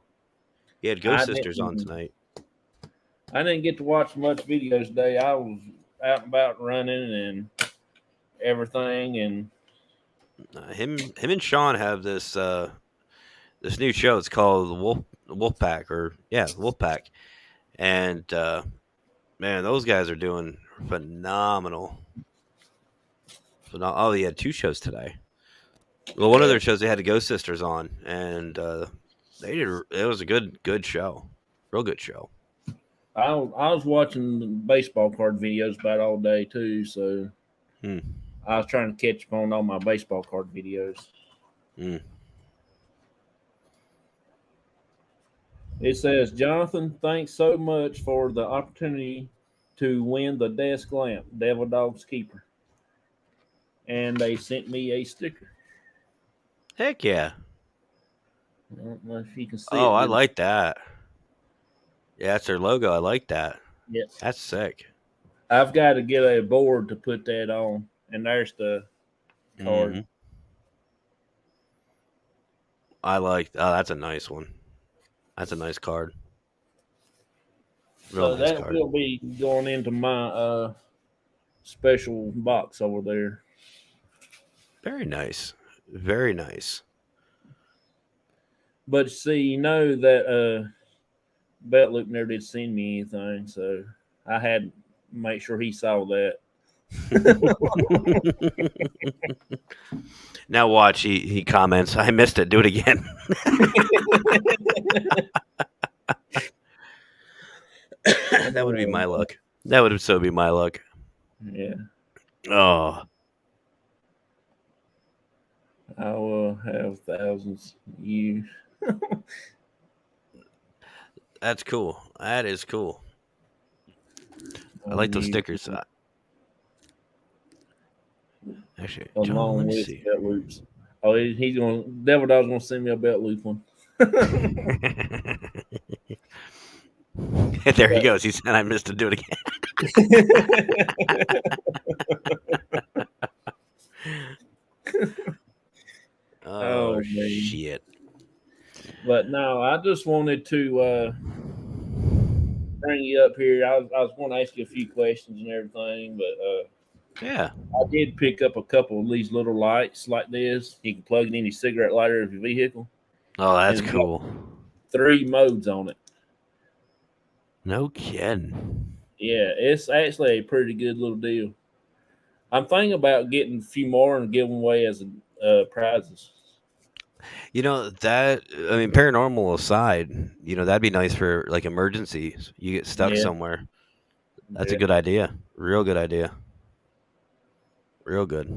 He had Ghost Sisters on tonight. I didn't get to watch much videos today. I was out and about running and everything, and Him and Sean have this this new show. It's called Wolfpack, Wolfpack, and man, those guys are doing phenomenal. Oh, he had two shows today. Well, one of their shows they had the Ghost Sisters on, and they did. It was a good show, real good show. I was watching baseball card videos about all day too, so I was trying to catch up on all my baseball card videos. It says, Jonathan, thanks so much for the opportunity to win the desk lamp, Devildogs Keeper. And they sent me a sticker. Heck yeah! I don't know if you can see it. Oh, I like that. Yeah, that's their logo. I like that. Yes. That's sick. I've got to get a board to put that on. And there's the card. Mm-hmm. I like. Oh, that's a nice one. That's a nice card. So that will be going into my special box over there. Very nice. Very nice. But see, you know that Bet Luke never did send me anything, so I had to make sure he saw that. Now watch. He comments, I missed it. Do it again. That would be my luck. That would so be my luck. Yeah. Oh. I will have thousands of you. That's cool. That is cool. I like those stickers. Actually, John, let me see. Bet Luke's Oh, he's going. Devil Dog's gonna send me a belt loop one. There he goes. He said, "I missed to do it again." Oh, man. Shit! But no, I just wanted to bring you up here. I was going to ask you a few questions and everything, but Yeah. I did pick up a couple of these little lights like this. You can plug it in your cigarette lighter of your vehicle. Oh, that's It's got cool. 3 modes on it. No kidding. Yeah, it's actually a pretty good little deal. I'm thinking about getting a few more and giving away as prizes. You know that. I mean, paranormal aside, that'd be nice for like emergencies. You get stuck Yeah. somewhere. That's a Yeah. good idea. Real good idea. Real good.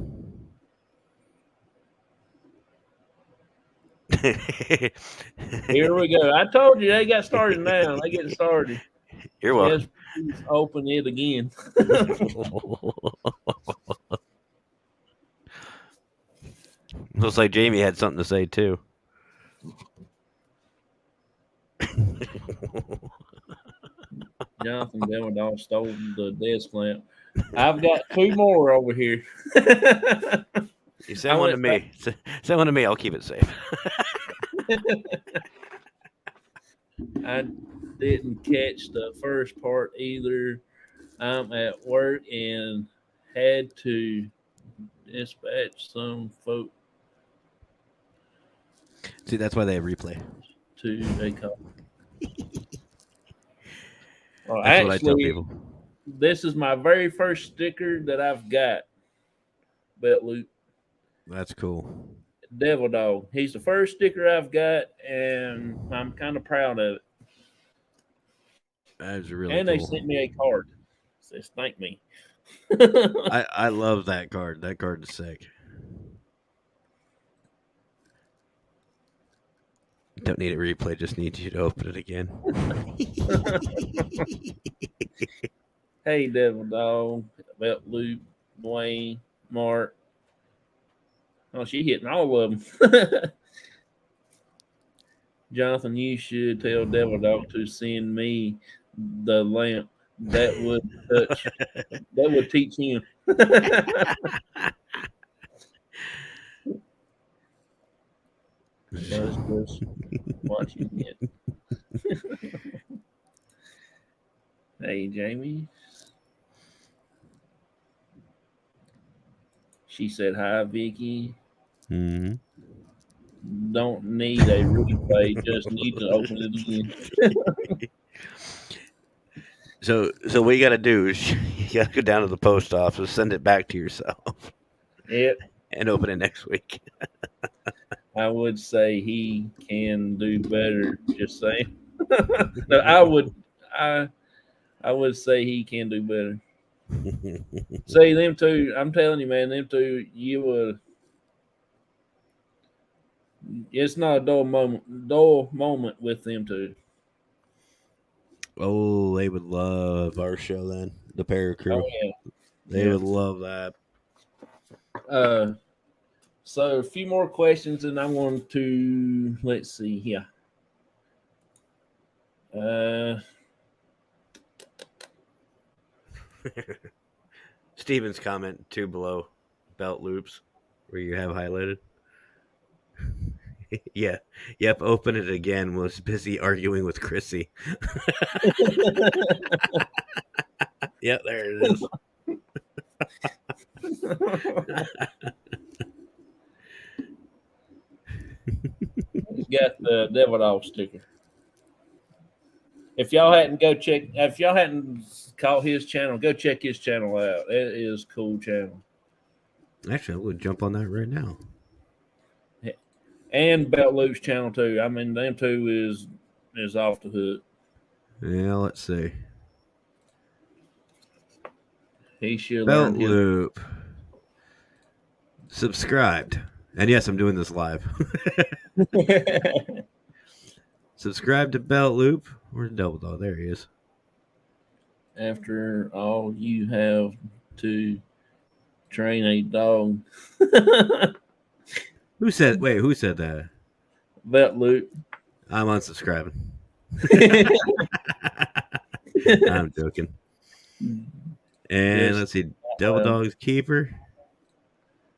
Here we go. I told you they got started now. They getting started. You're welcome. Yes, please open it again. Looks like Jamie had something to say too. Jonathan Devildogs stole the desk lamp. I've got 2 more over here. You send one to me. Send one to me. I'll keep it safe. I didn't catch the first part either. I'm at work and had to dispatch some folk See, that's why they have replay. to a call. Well, That's what I tell actually, people. this is my very first sticker that I've got. Belt loop. That's cool. Devil Dog. He's the first sticker I've got, and I'm kind of proud of it. That is really And cool. they sent me a card. It says thank me. I love that card. That card is sick. Don't need a replay. Just need you to open it again. Hey, Devil Dog, Belt Loop, Dwayne, Mark. Oh, she hitting all of them. Jonathan, you should tell Devil Dog to send me the lamp. That would teach him. Let's just watch him hit. Hey, Jamie. She said, hi, Vicky. Mm-hmm. Don't need a replay, just need to open it again. So what you got to do is you got to go down to the post office, send it back to yourself, Yep. and open it next week. I would say he can do better. Just saying. No, I would say he can do better. See them two. I'm telling you, man, them two. You would. It's not a dull moment with them two. Oh, they would love our show then. The Para Crew. Oh yeah. They would love that. So a few more questions, and I want to let's see here. Steven's comment 2 below belt loops where you have highlighted. Yeah. Yep. Open it again. Was busy arguing with Chrissy. Yep. There it is. He's got the Devil Dog sticker. If y'all hadn't caught his channel, go check his channel out. It is a cool channel. Actually, I would jump on that right now. And Belt Loop's channel too. I mean, them two is off the hook. Yeah, let's see. He should Belt learn his. Loop. Subscribed. And yes, I'm doing this live. Subscribe to Belt Loop. Where's Double Dog? There he is. After all, you have to train a dog. Who said? Wait, who said that? That Luke. I'm unsubscribing. I'm joking. And Yes. let's see, Devildogs Keeper.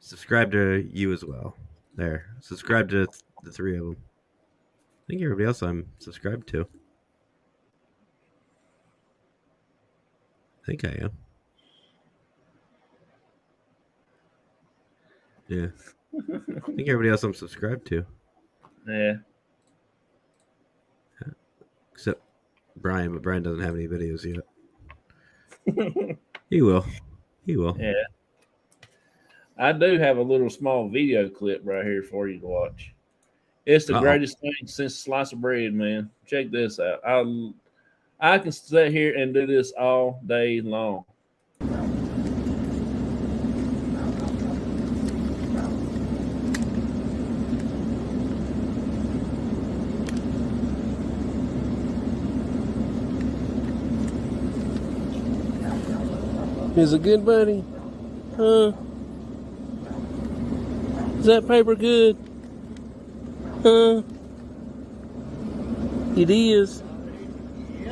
Subscribe to you as well. There, subscribe to the three of them. I think everybody else I'm subscribed to. I think I am. Yeah. I think everybody else I'm subscribed to. Yeah. Except Brian, but Brian doesn't have any videos yet. He will. He will. Yeah. I do have a little small video clip right here for you to watch. It's the greatest thing since sliced bread, man. Check this out. I can sit here and do this all day long. Is it good, buddy? Huh? Is that paper good? Huh? It is.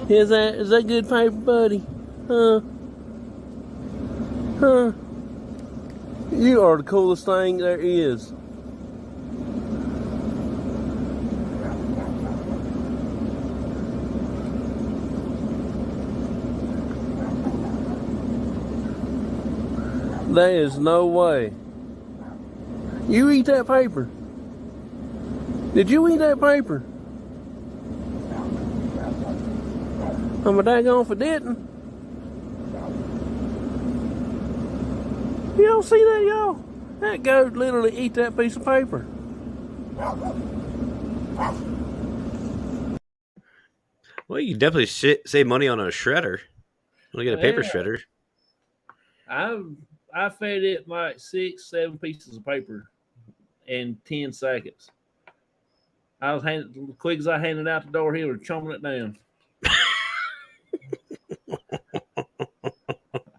Is that good paper, buddy? Huh? Huh? You are the coolest thing there is. There is no way. You eat that paper? Did you eat that paper? I'm a daggone if I didn't. You don't see that, y'all? That goat literally eat that piece of paper. Well, you can definitely save money on a shredder. Want to get a paper shredder? I fed it like 6-7 pieces of paper in 10 seconds. I was quick as I handed out the door, he was chomping it down.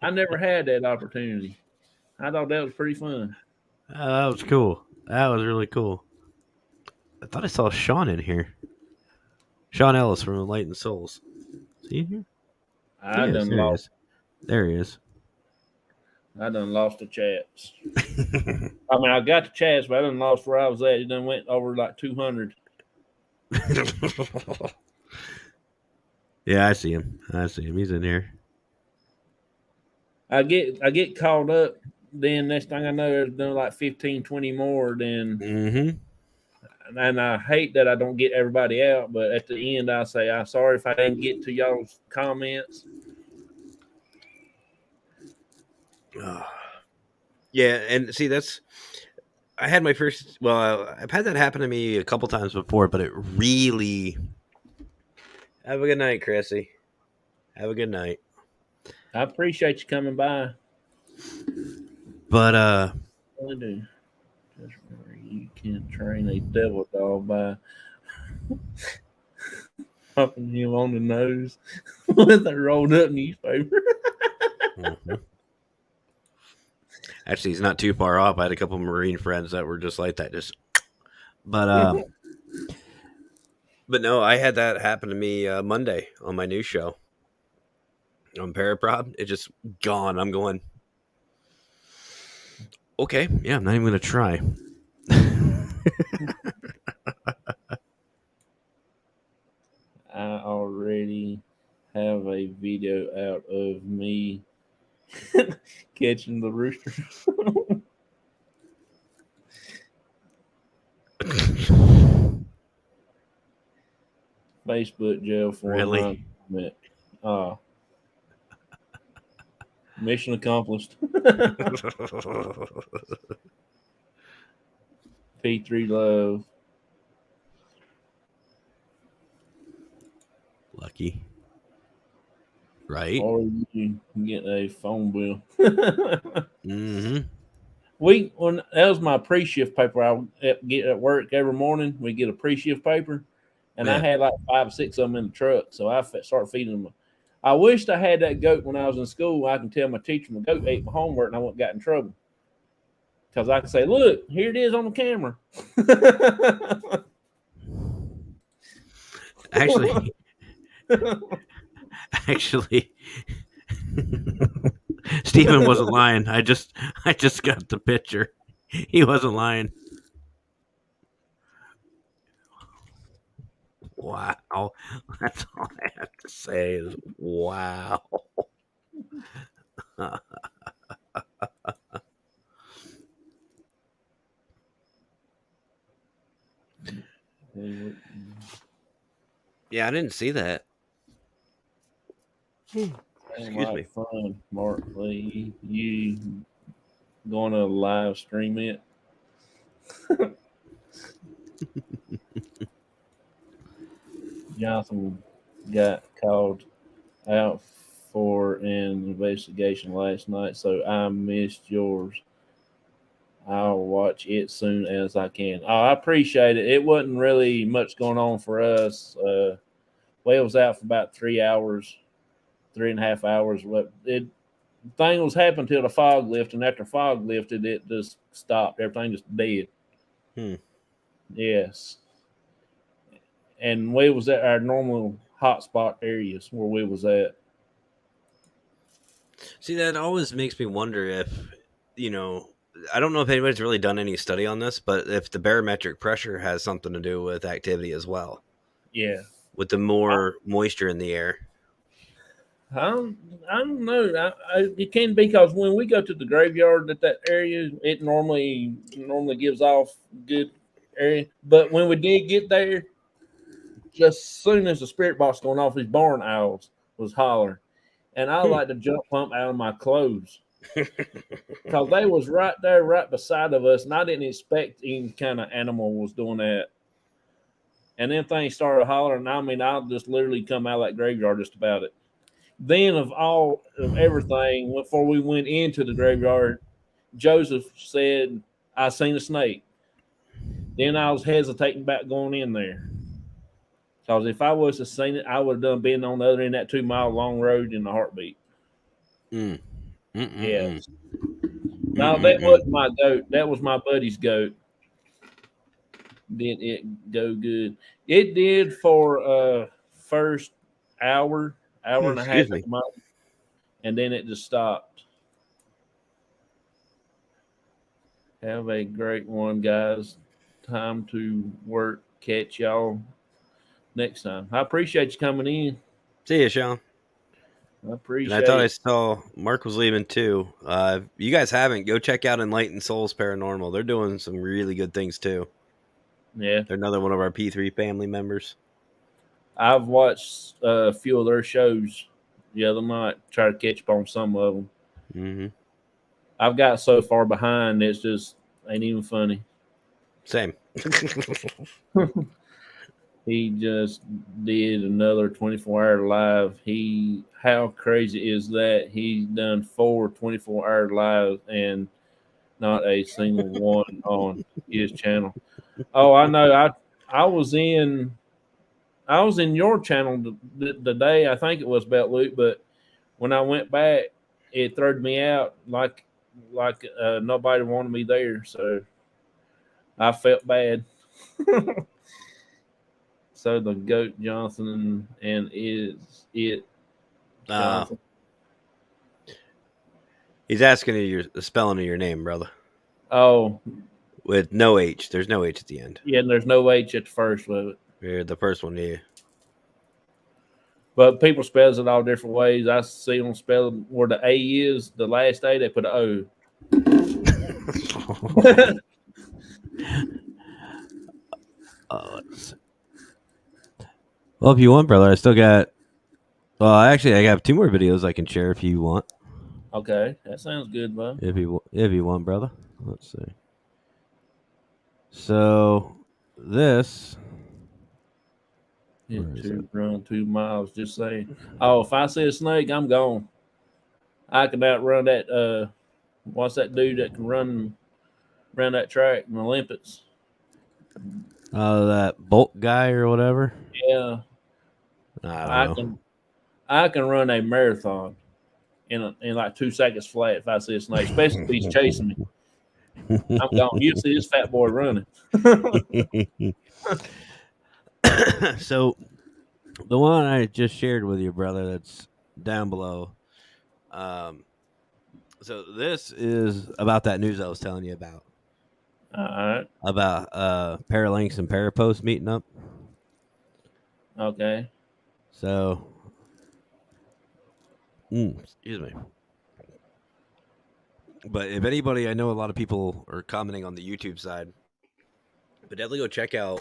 I never had that opportunity. I thought that was pretty fun. That was cool. That was really cool. I thought I saw Sean in here. Sean Ellis from Enlightened Souls. Is he in here? There he is. I done lost the chats. I mean, I got the chats, but I done lost where I was at. It done went over like 200. Yeah, I see him. He's in here. I get caught up. Then next thing I know, there's done like 15, 20 more. Then, and I hate that I don't get everybody out. But at the end, I say I'm sorry if I didn't get to y'all's comments. Yeah, and see, I had my first. Well, I've had that happen to me a couple times before, but it really. Have a good night, Chrissy. Have a good night. I appreciate you coming by. But I do. Just remember, you can train a devil dog by popping him on the nose with a rolled up newspaper. Actually, he's not too far off. I had a couple of Marine friends that were just like that. But no, I had that happen to me Monday on my new show on Paraprop. It just gone. I'm going, okay, yeah, I'm not even going to try. I already have a video out of me catching the rooster. Facebook jail for Really? Mission accomplished. P3 love. Lucky. Right? Or you can get a phone bill. Mm-hmm. That was my pre-shift paper I get at work every morning. We get a pre-shift paper. And I had like 5 or 6 of them in the truck. So I started feeding them. I wished I had that goat when I was in school. I can tell my teacher my goat ate my homework and I wouldn't got in trouble. Because I can say, look, here it is on the camera. Actually, Stephen wasn't lying. I just got the picture. He wasn't lying. Wow. That's all I have to say is wow. Yeah, I didn't see that. Excuse me. Fun, Mark Lee. You going to live stream it? Jonathan got called out for an investigation last night, so I missed yours. I'll watch it soon as I can. Oh, I appreciate it. It wasn't really much going on for us. Well, was out for about 3 hours, 3.5 hours. But thing was happening till the fog lifted, and after fog lifted, it just stopped. Everything just dead. Yes. And we was at our normal hotspot areas where we was at. See, that always makes me wonder if, I don't know if anybody's really done any study on this, but if the barometric pressure has something to do with activity as well. Yeah. With the more moisture in the air. I don't know. It can be because when we go to the graveyard at that area, it normally gives off good area. But when we did get there, just as soon as the spirit box going off, these barn owls was hollering, and I like to jump pump out of my clothes because they was right there, right beside of us, and I didn't expect any kind of animal was doing that. And then things started hollering. I mean, I'll just literally come out of that graveyard just about it. Then of everything, before we went into the graveyard, Joseph said, I seen a snake. Then I was hesitating about going in there. Because if I was to seen it, I would have done been on the other end of that 2-mile long road in a heartbeat. Yes. No, that wasn't my goat. That was my buddy's goat. Did it go good? It did for first hour and a half, and then it just stopped. Have a great one, guys. Time to work. Catch y'all next time. I appreciate you coming in. See you, Sean. I appreciate And I thought it. I saw Mark was leaving too. If you guys haven't, go check out Enlightened Souls Paranormal. They're doing some really good things too. Yeah. They're another one of our P3 family members. I've watched a few of their shows the other night, try to catch up on some of them. Mm-hmm. I've got so far behind, it's just ain't even funny. Same. He just did another 24-hour live. How crazy is that? He's done 4 24-hour lives and not a single one on his channel. Oh, I know. I was in your channel the day, I think it was about Luke, but when I went back, it threw me out like nobody wanted me there, so I felt bad. So the goat Johnson and is it Johnson? He's asking you the spelling of your name, brother. Oh, with no H. There's no H at the end. Yeah, and there's no H at the first of it. Yeah, the first one, yeah. But people spells it all different ways. I see them spell where the A is, the last A, they put an O. Well, if you want, brother, I still got. Well, actually, I got 2 more videos I can share if you want. Okay, that sounds good, bud. If you want, brother. Let's see. So this. To run 2 miles, just saying. Oh, if I see a snake, I'm gone. I can outrun that. What's that dude that can run around that track in the Olympics? That Bolt guy or whatever. Yeah, I can run a marathon in like 2 seconds flat if I see a snake, especially if he's chasing me. I'm gone. You'll see this fat boy running. So the one I just shared with you, brother, that's down below. So this is about that news I was telling you All right. about Paralinks and Parapost meeting up. Okay. So, excuse me. But if anybody, I know a lot of people are commenting on the YouTube side, but definitely go check out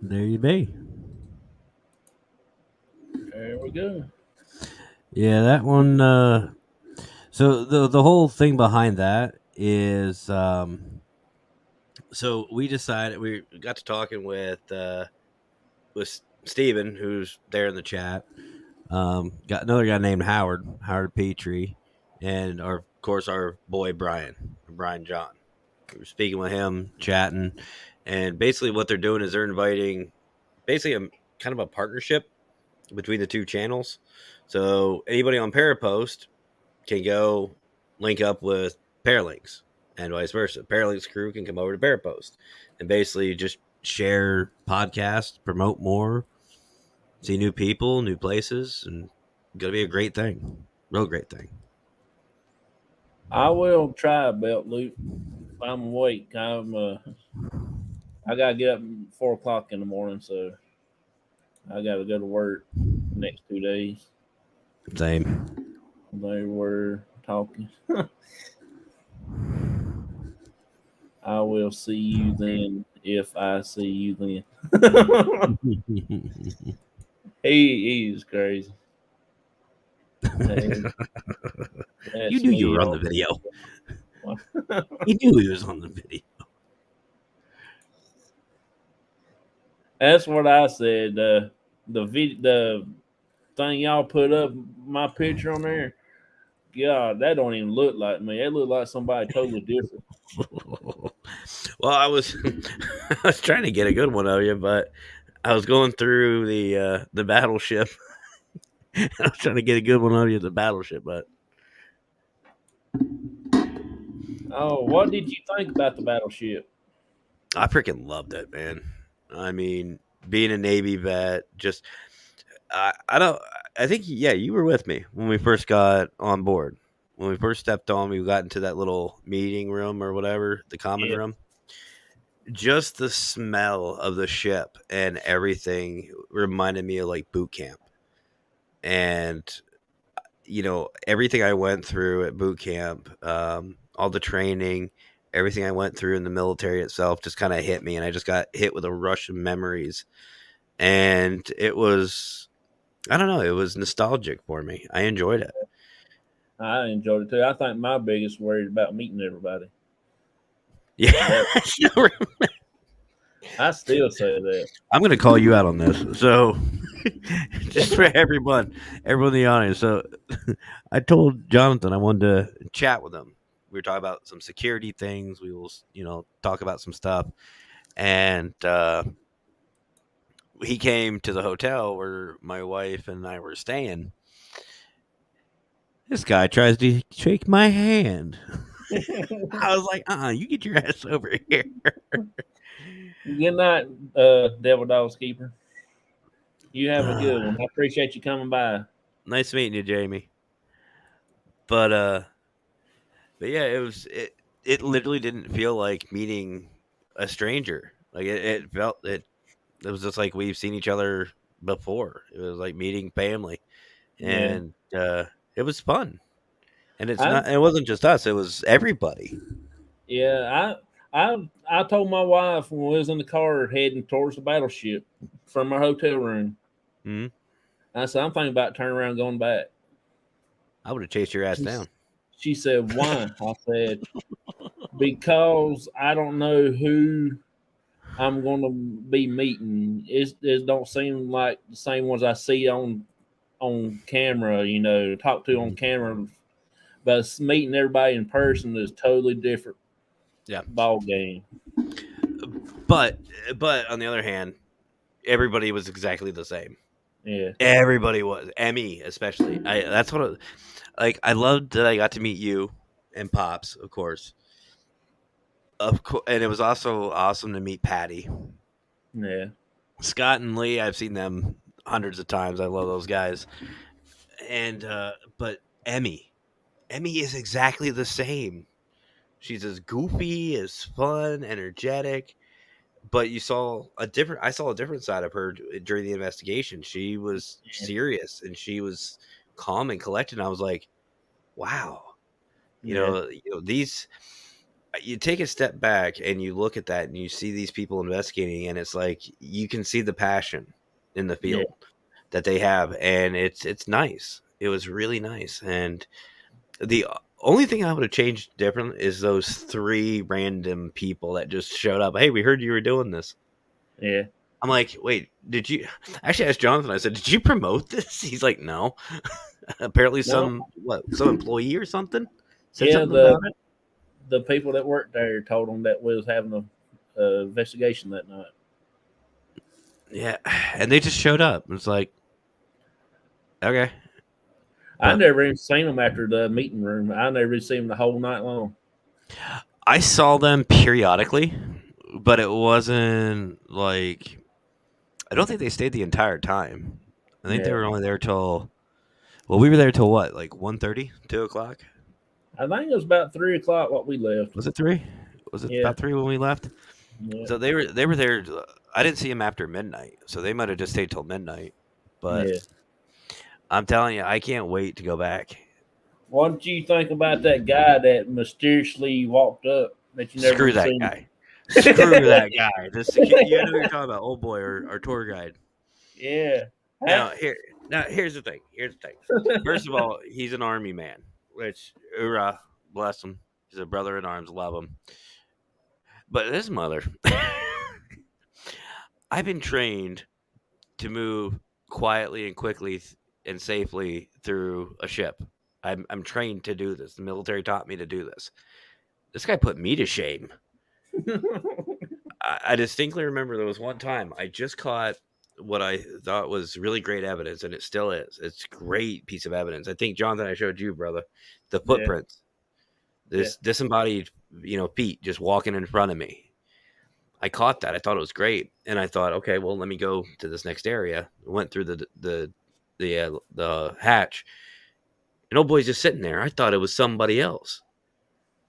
There you be. There we go. Yeah, that one. So the whole thing behind that is, so we decided, we got to talking with Steven, who's there in the chat. Got another guy named Howard Petrie, and of course our boy Brian John. We were speaking with him, chatting, and basically what they're doing is they're inviting basically a kind of a partnership between the two channels. So anybody on Parapost can go link up with Paralinks and vice versa. Paralinks crew can come over to Parapost and basically just share podcasts, promote more, see new people, new places, and gonna be a great thing. Real great thing. I will try a belt loop. If I'm awake. I gotta get up at 4 o'clock in the morning, so I gotta go to work the next 2 days. Same. They were talking. I will see you then if I see you then. He's crazy. And You that's knew you me were on the all- video. You knew he was on the video. That's what I said. The thing y'all put up, my picture on there. God, that don't even look like me. That look like somebody totally different. Well, I was I was trying to get a good one of you, but I was going through the battleship. I was trying to get a good one of you at the battleship, but Oh, what did you think about the battleship? I freaking loved it, man. I mean, being a Navy vet, just I don't. I think you were with me when we first got on board. When we first stepped on, we got into that little meeting room or whatever, the common Yeah. room. Just the smell of the ship and everything reminded me of like boot camp. And everything I went through at boot camp, all the training, everything I went through in the military itself just kind of hit me, and I just got hit with a rush of memories. And it was, I don't know, it was nostalgic for me. I enjoyed it. I enjoyed it too. I think my biggest worry is about meeting everybody. Yeah. I still say that. I'm going to call you out on this. So, just for everyone in the audience. So, I told Jonathan I wanted to chat with him. We were talking about some security things. We will, talk about some stuff. And he came to the hotel where my wife and I were staying. This guy tries to shake my hand. I was like, you get your ass over here. Good night, Devildogs Keeper. You have a good one. I appreciate you coming by. Nice meeting you, Jamie. But yeah, it literally didn't feel like meeting a stranger. Like it was just like we've seen each other before. It was like meeting family. Yeah. And it was fun. And I it wasn't just us, it was everybody. Yeah, I told my wife when we was in the car heading towards the battleship from our hotel room. Mhm. I said, I'm thinking about turning around and going back. I would have chased your ass down. She said, why? I said, because I don't know who I'm going to be meeting. It don't seem like the same ones I see on camera, talk to on camera. But meeting everybody in person is totally different Yeah. ball game. But on the other hand, everybody was exactly the same. Yeah. Everybody was. Emmy especially. I loved that I got to meet you and Pops, of course. And it was also awesome to meet Patty. Yeah. Scott and Lee, I've seen them hundreds of times. I love those guys. And but Emmy is exactly the same. She's as goofy, as fun, energetic. But I saw a different side of her during the investigation. She was serious and she was calm and collected. And I was like, wow, these. You take a step back and you look at that and you see these people investigating, and it's like you can see the passion in the field that they have, and it's nice. It was really nice, and the only thing I would have changed different is those 3 random people that just showed up. Hey, we heard you were doing this. Yeah. I'm like, wait, did you? Actually, I asked Jonathan. I said, did you promote this? He's like, no. Apparently, some employee or something said something about it. The people that worked there told them that we was having a investigation that night. Yeah, and they just showed up. It's like, okay. I never even seen them after the meeting room. I never seen them the whole night long. I saw them periodically, but it wasn't like I don't think they stayed the entire time. I think they were only there till we were there till what, like 1:30, 2 o'clock? I think it was about 3 o'clock what we left. Was it 3? Was it about 3 when we left? Yeah. So they were there. I didn't see them after midnight, so they might have just stayed till midnight. But I'm telling you, I can't wait to go back. What did you think about that guy that mysteriously walked up that you never Screw that seen? guy. Screw that guy. You know who you're talking about, old boy, our tour guide. Yeah. Now here's the thing. First of all, he's an army man, which hoorah, bless him. He's a brother in arms, love him. But his mother, I've been trained to move quietly and quickly and safely through a ship. I'm trained to do this. The military taught me to do this. This guy put me to shame. I distinctly remember there was one time I just caught what I thought was really great evidence, and it still is. It's a great piece of evidence. I think, Jonathan, I showed you, brother, the footprints. This disembodied, feet just walking in front of me. I caught that. I thought it was great, and I thought, okay, well, let me go to this next area. Went through the hatch, and old boy's just sitting there. I thought it was somebody else.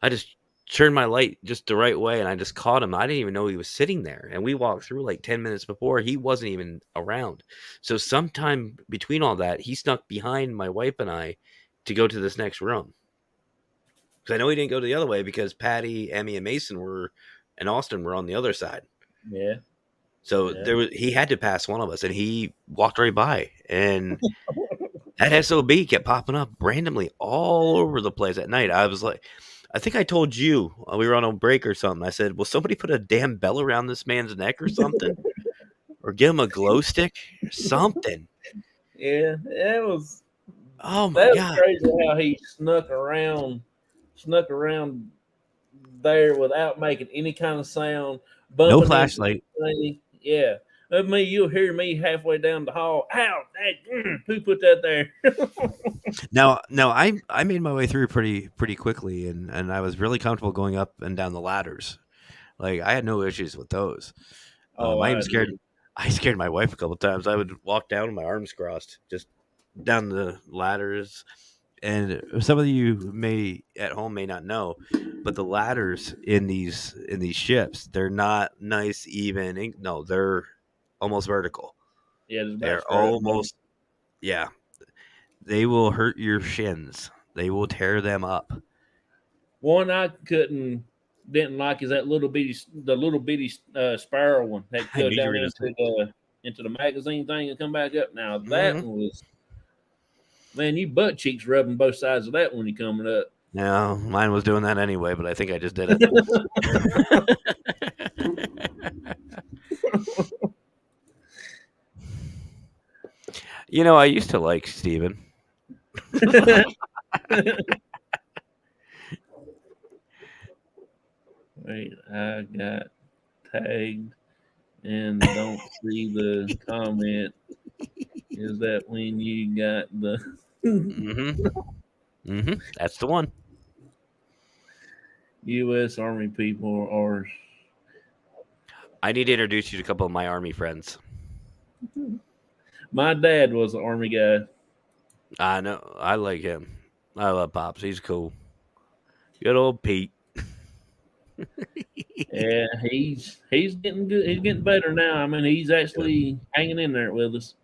I just turned my light just the right way, and I just caught him. I didn't even know he was sitting there, and we walked through like 10 minutes before. He wasn't even around. So sometime between all that, he snuck behind my wife and I to go to this next room. Because I know he didn't go the other way because Patty, Emmy, and Mason and Austin were on the other side. Yeah. So he had to pass one of us, and he walked right by. And That SOB kept popping up randomly all over the place at night. I was like, I think I told you we were on a break or something. I said, "Will somebody put a damn bell around this man's neck or something, or give him a glow stick or something?" Yeah, Oh my that was god! crazy how he snuck around there without making any kind of sound, No bumping into flashlight. me. Yeah. Of me, you'll hear me halfway down the hall. Ow! Who put that there? Now, I made my way through pretty quickly, and I was really comfortable going up and down the ladders. Like I had no issues with those. Oh, I I even scared. did. I scared my wife a couple times. I would walk down with my arms crossed, just down the ladders. And some of you may at home may not know, but the ladders in these ships, they're not nice, even. No, they're almost vertical. Yeah, just about They're straight up. almost yeah. They will hurt your shins. They will tear them up. One I didn't like is that the little bitty spiral one that I go knew you were down gonna say. into the magazine thing and come back up. Now that Mm-hmm. one was, man, you butt cheeks rubbing both sides of that when you coming up. No, mine was doing that anyway, but I think I just did it. I used to like Steven. Wait, I got tagged and don't see the comment. Is that when you got the Mm-hmm. Mm-hmm. That's the one. U.S. Army people or I need to introduce you to a couple of my army friends. my dad was an Army guy. I know. I like him. I love Pops. He's cool. Good old Pete. Yeah, he's getting good. He's getting better now. I mean, he's actually hanging in there with us.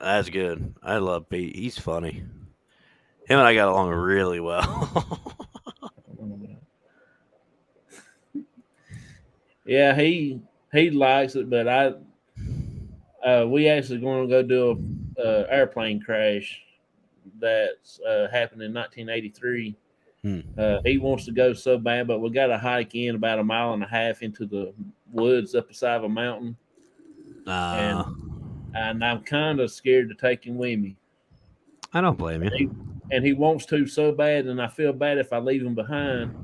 That's good. I love Pete. He's funny. Him and I got along really well. Yeah, he likes it, but we actually going to go do a airplane crash that's happened in 1983. Hmm. He wants to go so bad, but we got to hike in about a mile and a half into the woods up the side of a mountain, Uh, and I'm kind of scared to take him with me. I don't blame And he, you. and he wants to so bad, and I feel bad if I leave him behind,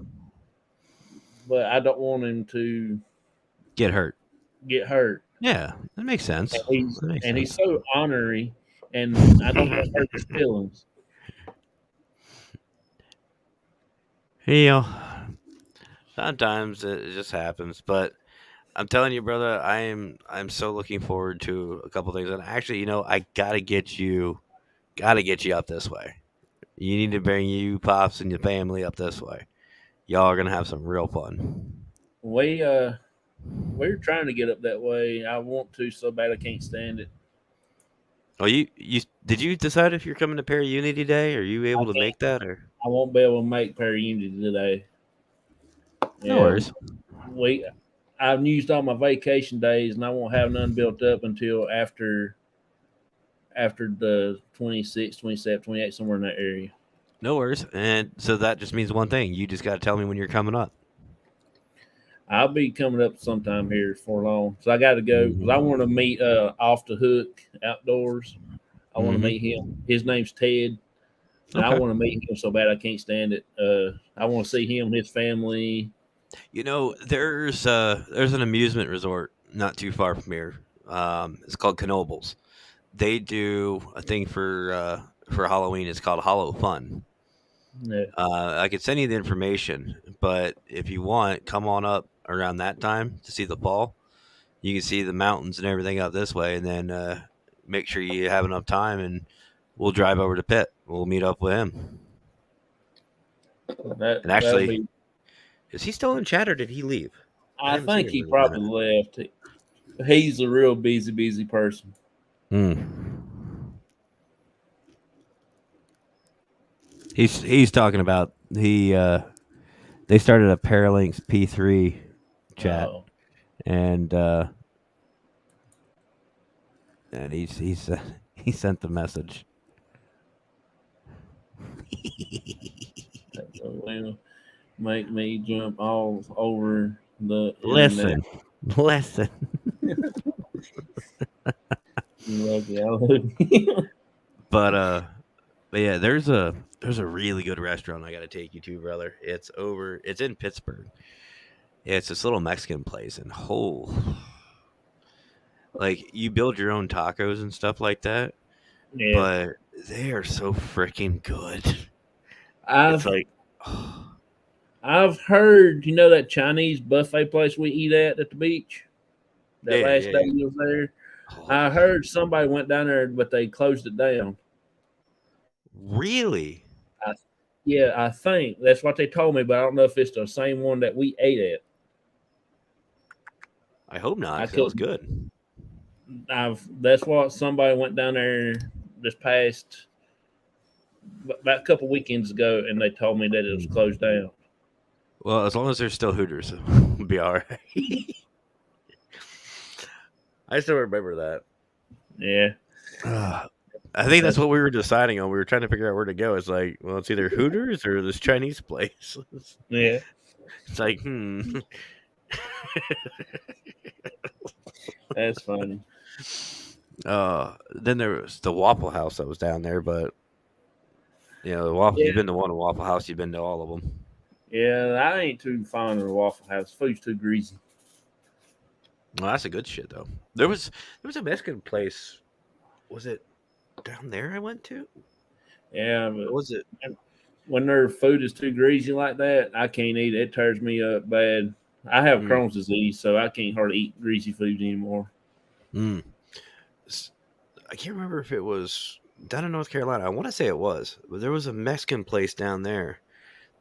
but I don't want him to Get hurt. get hurt. Yeah, that makes sense. And he's That makes and he's sense. so ornery, and I don't want to hurt his feelings. You know, sometimes it just happens, but I'm telling you, brother, I'm so looking forward to a couple things. And actually, I gotta get you up this way. You need to bring you pops and your family up this way. Y'all are gonna have some real fun. We we're trying to get up that way. I want to so bad I can't stand it. Oh, you did you decide if you're coming to Pair Unity Day? Are you I able to can't. make that or I won't be able to make Pair Unity today. no Yeah, worries? we. I've used all my vacation days, and I won't have none built up until after the 26th, 27th, 28th, somewhere in that area. No worries. And so that just means one thing. You just got to tell me when you're coming up. I'll be coming up sometime here for long, so I got to go because I want to meet Off the Hook Outdoors. I want to meet him. His name's Ted, and I Okay. want to meet him so bad I can't stand it. I want to see him, his family. There's an amusement resort not too far from here. It's called Knobles. They do a thing for Halloween. It's called Hollow Fun. Yeah. I could send you the information, but if you want, come on up around that time to see the fall. You can see the mountains and everything out this way, and then make sure you have enough time, and we'll drive over to Pitt. We'll meet up with him. And That'll actually, be. is he still in chat or did he leave? I I haven't seen think him he in a minute. probably left. He's a real busy person. He's talking about they started a Paralinks P3 chat, Oh, and he's He sent the message. Will make me jump all over the internet. Listen, listen. Lucky I love you. But yeah, there's a really good restaurant I got to take you to, brother. It's in Pittsburgh. Yeah, it's this little Mexican place, and like you build your own tacos and stuff like that, Yeah, but they are so freaking good. It's I've like, I've heard, that Chinese buffet place we eat at the beach. That yeah, last yeah, day yeah. you was there, I Oh, heard somebody went down there, but they closed it down. really? I, yeah, I think that's what they told me, but I don't know if it's the same one that we ate at. I hope not, I because it was couldn't. good. That's what somebody went down there this past about a couple weekends ago, and they told me that it was closed down. Well, as long as there's still Hooters, we'll be all right. I still remember that. Yeah, I think that's that's what we were deciding on. We were trying to figure out where to go. It's like, well, it's either Hooters or this Chinese place. yeah. It's like, That's funny. Then there was the Waffle House that was down there, but the waffle. Yeah, You've been to one Waffle House. You've been to all of them. yeah. I ain't too fond of the Waffle House. Food's too greasy. Well, that's a good shit though. There was a Mexican place. Was it down there? I went to. Yeah, Or but was it? when their food is too greasy like that, I can't eat it. It tears me up bad. I have Mm, Crohn's disease, so I can't hardly eat greasy food anymore. mm. S- I can't remember if it was down in North Carolina. I want to say it was, but there was a Mexican place down there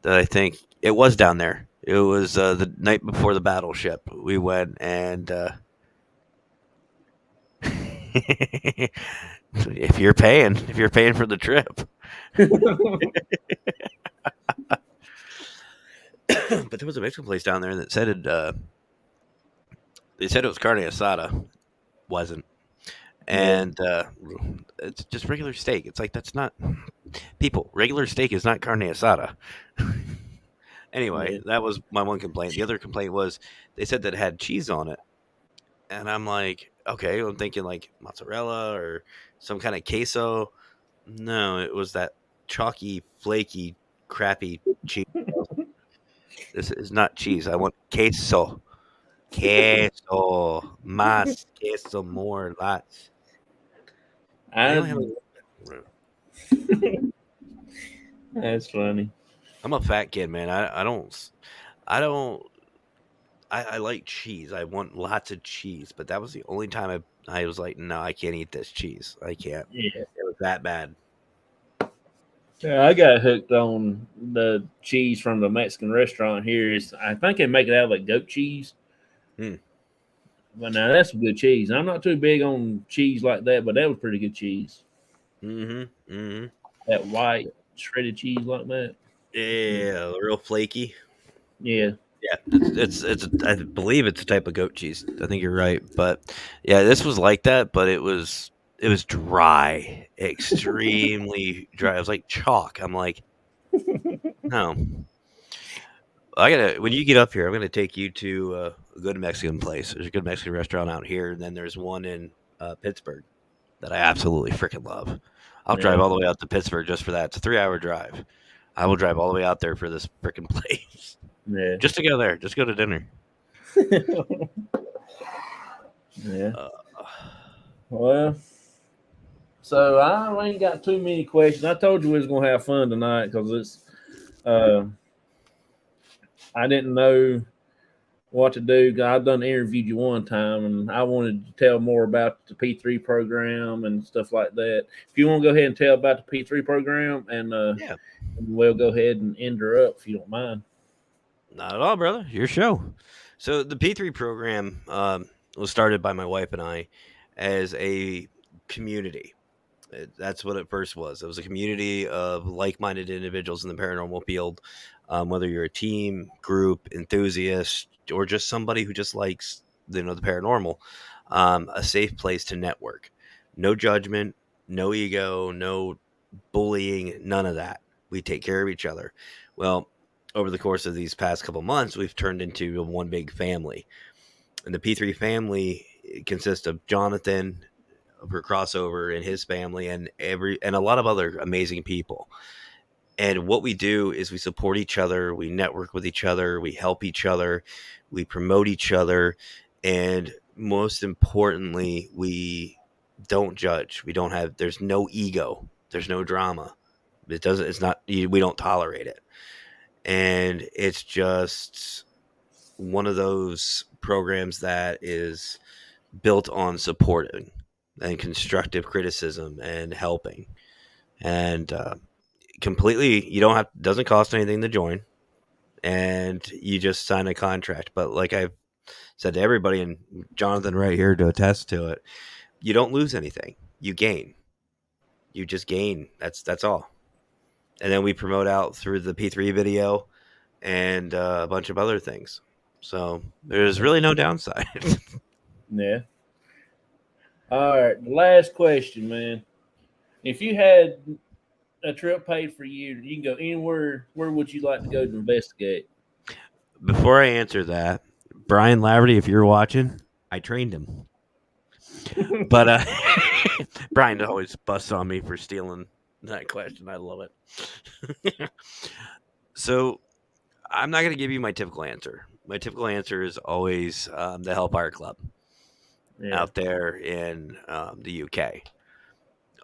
that I think it was down there. It was the night before the battleship. We went and if you're paying for the trip. But there was a Mexican place down there that said they said it was carne asada. Wasn't. Yeah, And it's just regular steak. It's like that's not people. Regular steak is not carne asada. Anyway, yeah. that was my one complaint. The other complaint was they said that it had cheese on it, and I'm like, okay, I'm thinking like mozzarella or some kind of queso. No, it was that chalky, flaky, crappy cheese. This is not cheese. I want queso. Queso. Más queso, more, lots. And they I only had like, That's funny. I'm a fat kid, man. I don't, I like cheese. I want lots of cheese, but that was the only time I was like, no, I can't eat this cheese. I can't. Yeah. It was that bad. Yeah, I got hooked on the cheese from the Mexican restaurant here. I think they make it out of like goat cheese. Hmm. But now that's some good cheese. I'm not too big on cheese like that, but that was pretty good cheese. Mm-hmm. Mm-hmm. That white shredded cheese like that. Yeah, real flaky. Yeah. Yeah, I believe it's a type of goat cheese. I think you're right, but yeah, this was like that, but it was dry, extremely dry. It was like chalk. I'm like, no. I gotta when you get up here, I'm gonna take you to a good Mexican place. There's a good Mexican restaurant out here, and then there's one in Pittsburgh that I absolutely freaking love. I'll drive Yeah. all the way out to Pittsburgh just for that. It's a 3-hour drive. I will drive all the way out there for this freaking place Yeah. just to go there, just go to dinner. Yeah. Uh, Well, so I ain't got too many questions. I told you we was gonna have fun tonight because uh, I didn't know what to do. 'Cause I've done interviewed you one time, and I wanted to tell more about the P3 program and stuff like that. If you want to go ahead and tell about the P3 program, and yeah, we'll go ahead and end her up if you don't mind. not at all, brother. Your show. So the P3 program was started by my wife and I as a community. That's what it first was. It was a community of like-minded individuals in the paranormal field, whether you're a team, group, enthusiast, or just somebody who just likes the paranormal. A safe place to network. No judgment, No ego, no bullying, none of that. We take care of each other. Well, over the course of these past couple months, we've turned into one big family. And the P3 family consists of Jonathan for crossover and his family and a lot of other amazing people. And what we do is we support each other, we network with each other, we help each other, we promote each other, and most importantly, we don't judge. There's no ego, there's no drama. It's not, we don't tolerate it. And it's just one of those programs that is built on supporting and constructive criticism and helping. And completely, you don't have, doesn't cost anything to join, and you just sign a contract. But like I've said to everybody, and Jonathan right here to attest to it, you don't lose anything. You gain. You just gain. That's all. And then we promote out through the P3 video and a bunch of other things. So there's really no downside. Yeah. All right. The last question, man. If you had a trip paid for you can go anywhere, where would you like to go to investigate? Before I answer that, Brian Laverty, if you're watching, I trained him. But Brian always busts on me for stealing that question. I love it. So I'm not going to give you my typical answer. My typical answer is always the Hellfire Club out there in the UK.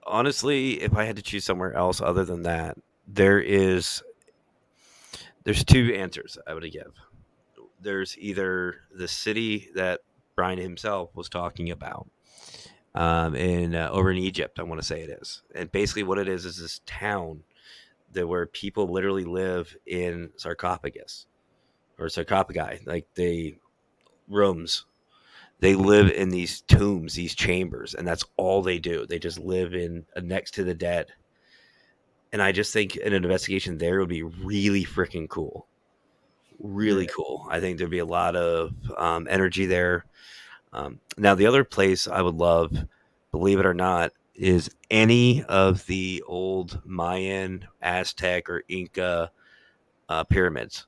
Honestly, if I had to choose somewhere else other than that, there's two answers I would give. There's either the city that Brian himself was talking about in over in Egypt, I want to say it is. And basically what it is this town where people literally live in sarcophagus or sarcophagi, like rooms. They live in these tombs, these chambers, and that's all they do. They just live in next to the dead. And I just think an investigation there would be really freaking cool. Really cool. I think there'd be a lot of energy there. Now, the other place I would love, believe it or not, is any of the old Mayan, Aztec, or Inca pyramids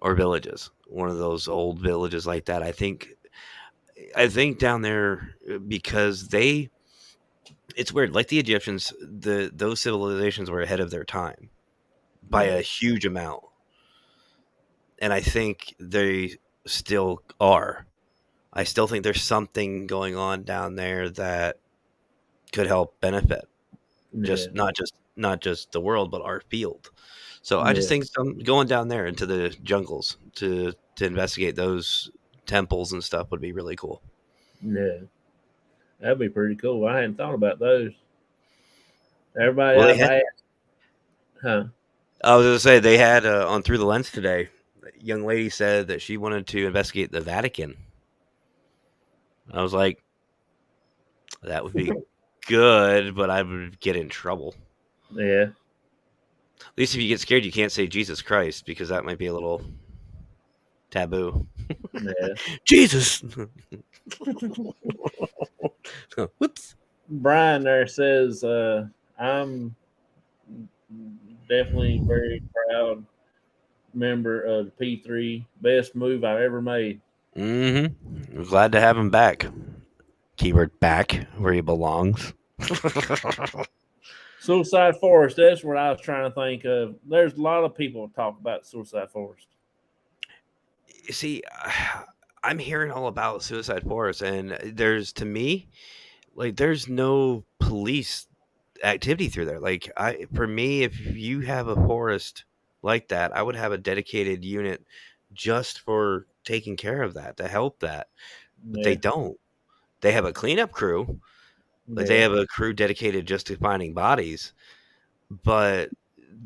or villages. One of those old villages like that. I think down there, because it's weird. Like the Egyptians, those civilizations were ahead of their time by a huge amount. And I think they still are. I still think there's something going on down there that could help benefit not just the world, but our field. So I just think going down there into the jungles to investigate those temples and stuff would be really cool. Yeah, that'd be pretty cool. I hadn't thought about those. Everybody Well, I've asked, huh? I was going to say they had on Through the Lens today, a young lady said that she wanted to investigate the Vatican. I was like, that would be good, but I would get in trouble. Yeah. At least if you get scared, you can't say Jesus Christ because that might be a little taboo. Yeah. Jesus. Whoops. Brian there says, I'm definitely very proud member of the P3. Best move I've ever made. Mm-hmm. I'm glad to have him back. Keyword back where he belongs. Suicide Forest, that's what I was trying to think of. There's a lot of people talk about Suicide Forest. See, I'm hearing all about Suicide Forest, and to me, there's no police activity through there. For me, if you have a forest like that, I would have a dedicated unit just for taking care of that, to help that. But they don't. They have a cleanup crew. They have a crew dedicated just to finding bodies. But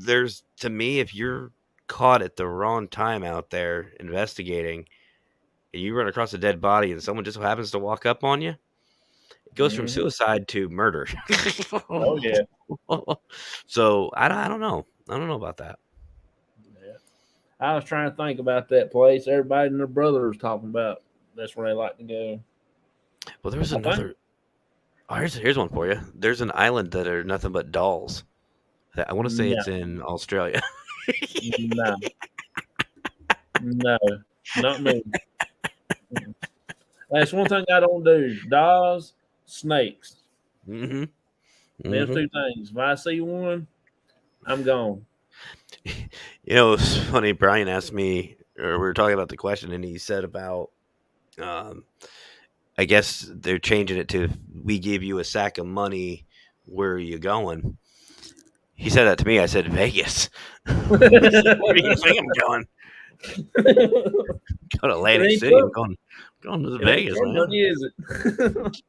to me, if you're caught at the wrong time out there investigating and you run across a dead body and someone just so happens to walk up on you, it goes from suicide to murder. Oh, yeah. So I don't know. I don't know about that. Yeah. I was trying to think about that place. Everybody and their brother was talking about that's where they like to go. Well, there was another. Oh, here's one for you. There's an island that are nothing but dolls. I want to say No, it's in Australia. no, no, not me. Mm-mm. That's one thing I don't do. Dolls, snakes. Mm-hmm. Those Mm-hmm. two things. If I see one, I'm gone. You know, it's funny. Brian asked me, or we were talking about the question, and he said about, um, I guess they're changing it to, we give you a sack of money. Where are you going? He said that to me. I said Vegas. Where do you think I'm going? Go to It Atlantic ain't City. your, Going to it ain't Vegas, your man. money, is it?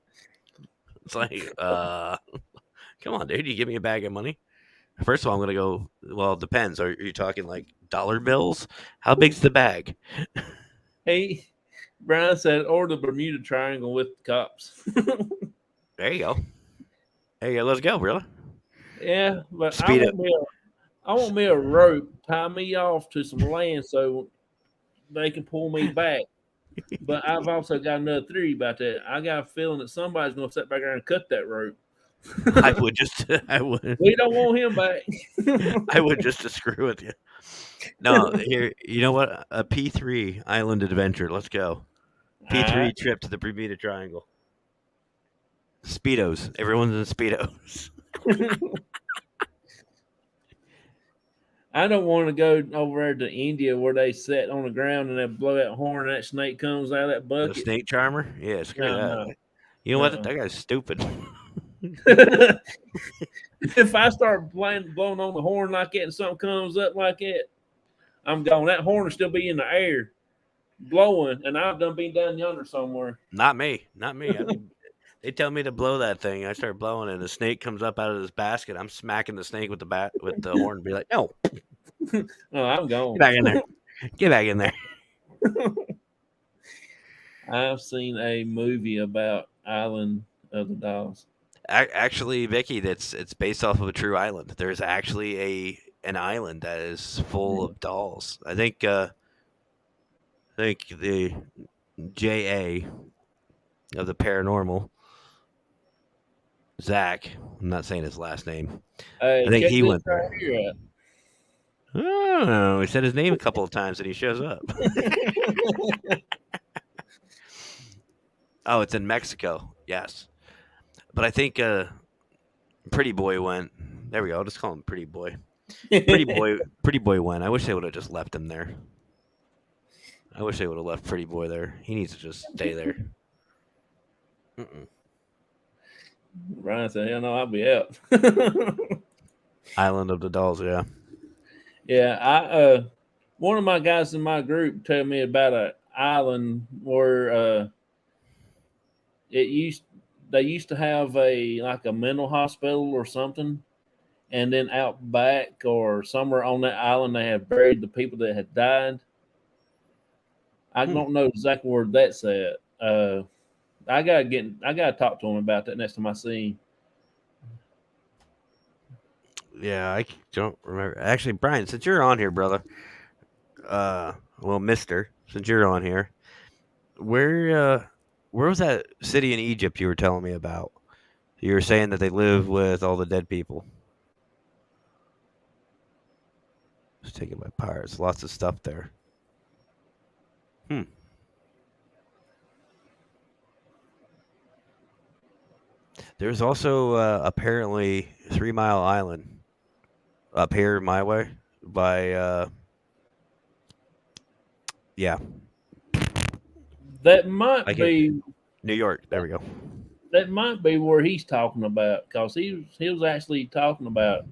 It's like, come on, dude. You give me a bag of money. First of all, I'm gonna go. Well, it depends. Are you talking like dollar bills? How big's the bag? Hey, Brian said, or the Bermuda Triangle with the cops. There you go. There you go. Let's go, brother. Yeah, but Speed up. I want me a rope, tie me off to some land so they can pull me back. But I've also got another theory about that. I got a feeling that somebody's going to sit back there and cut that rope. I would just. I would. We don't want him back. I would just to screw with you. No, here. You know what? A P3 island adventure. Let's go. P3 trip to the Bermuda Triangle. Speedos. Everyone's in speedos. I don't want to go over there to India where they sit on the ground and they blow that horn and that snake comes out of that The bucket. snake charmer. Yeah, screw No, that. no. You know what? Uh-uh. That guy's stupid. If I start blowing on the horn like that and something comes up like that, I'm gone. That horn will still be in the air blowing, and I've done been down yonder somewhere. Not me. Not me. I mean, they tell me to blow that thing. I start blowing, and the snake comes up out of this basket. I'm smacking the snake with the bat with the horn. And be like, no, Oh, I'm get gone. back in there. Get back in there. I've seen a movie about Island of the Dolls. Actually, Vicky, it's based off of a true island. There's actually an island that is full of dolls. I think the JA of the paranormal, Zach. I'm not saying his last name. I Hey, think check he this went right there. here Oh, he said his name a couple of times and he shows up. out. Oh, it's in Mexico. Yes. But I think Pretty Boy went. There we go. I'll just call him Pretty Boy. Pretty Boy went. I wish they would have just left him there. I wish they would have left Pretty Boy there. He needs to just stay there. Mm-mm. Ryan said, "Hell no, I'll be out." Island of the Dolls, yeah. Yeah, one of my guys in my group told me about an island where it used they used to have a like a mental hospital or something, and then out back or somewhere on that island they had buried the people that had died. I Hmm. don't know exactly where that's at. I gotta talk to him about that next time I see him. Yeah, I don't remember. Actually, Brian, since you're on here, brother, well, Mister, since you're on here, where was that city in Egypt you were telling me about? You were saying that they live with all the dead people. It's taken by pirates. Lots of stuff there. Hmm. There's also apparently 3 Mile Island up here my way by yeah, That I might can be New York. There we go. that might be where he's talking about because he was actually talking about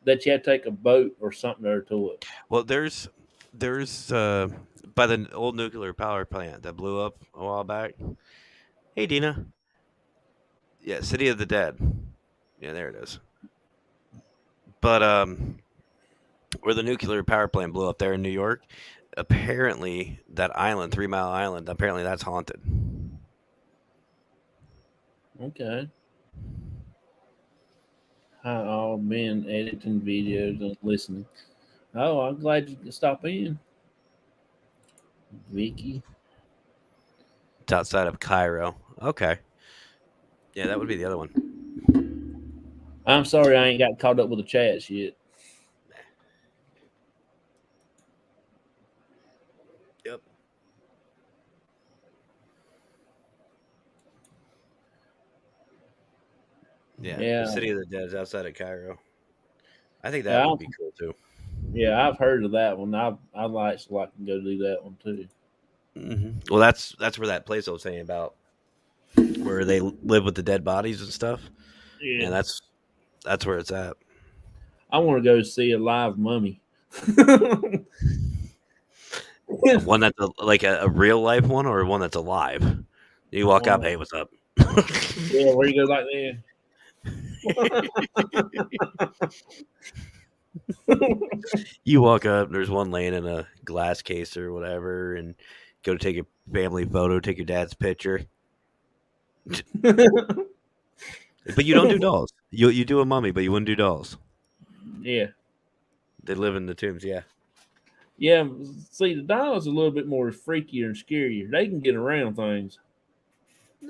that you had to take a boat or something there to it. Well, there's by the old nuclear power plant that blew up a while back. Hey, Dina. Yeah, City of the Dead. Yeah, there it is. But where the nuclear power plant blew up there in New York, apparently that island, 3 Mile Island, apparently that's haunted. Okay. Hi, all men editing videos and listening. Oh, I'm glad you could stop in, Vicky. It's outside of Cairo. Okay. Yeah, that would be the other one. I'm sorry I ain't got caught up with the chats yet. Yep. Yeah, Yeah. the City of the Dead is outside of Cairo. I think that Yeah, would be cool too. Yeah, I've heard of that one. I'd like to go do that one too. Well, that's where that place I was saying about, where they live with the dead bodies and stuff. Yeah, And that's where it's at. I want to go see a live mummy. One that's like a real life one, or one that's alive. You walk up, hey, what's up? Yeah, where you go like that? You walk up, there's one laying in a glass case or whatever, and go to take a family photo, take your dad's picture. But you don't do dolls. You do a mummy, but you wouldn't do dolls. Yeah. They live in the tombs, yeah. Yeah, see, the doll's a little bit more freakier and scarier. They can get around things.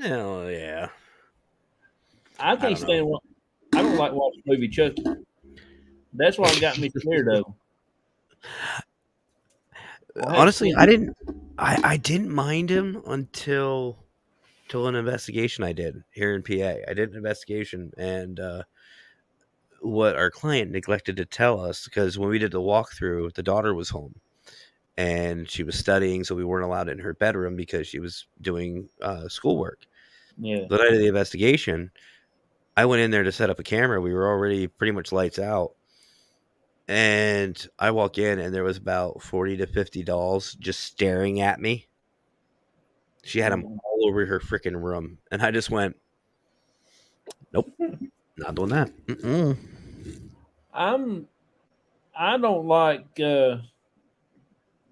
Oh, yeah. I don't know. can't stand. I don't like watching the movie Chucky. That's what got me scared of. Honestly, I didn't mind him until an investigation I did here in PA. I did an investigation, and what our client neglected to tell us, because when we did the walkthrough, the daughter was home and she was studying, so we weren't allowed in her bedroom because she was doing schoolwork. Yeah. The night of the investigation, I went in there to set up a camera. We were already pretty much lights out. And I walk in, and there was about 40 to 50 dolls just staring at me. She had them all over her freaking room. And I just went, nope, not doing that. I don't like them,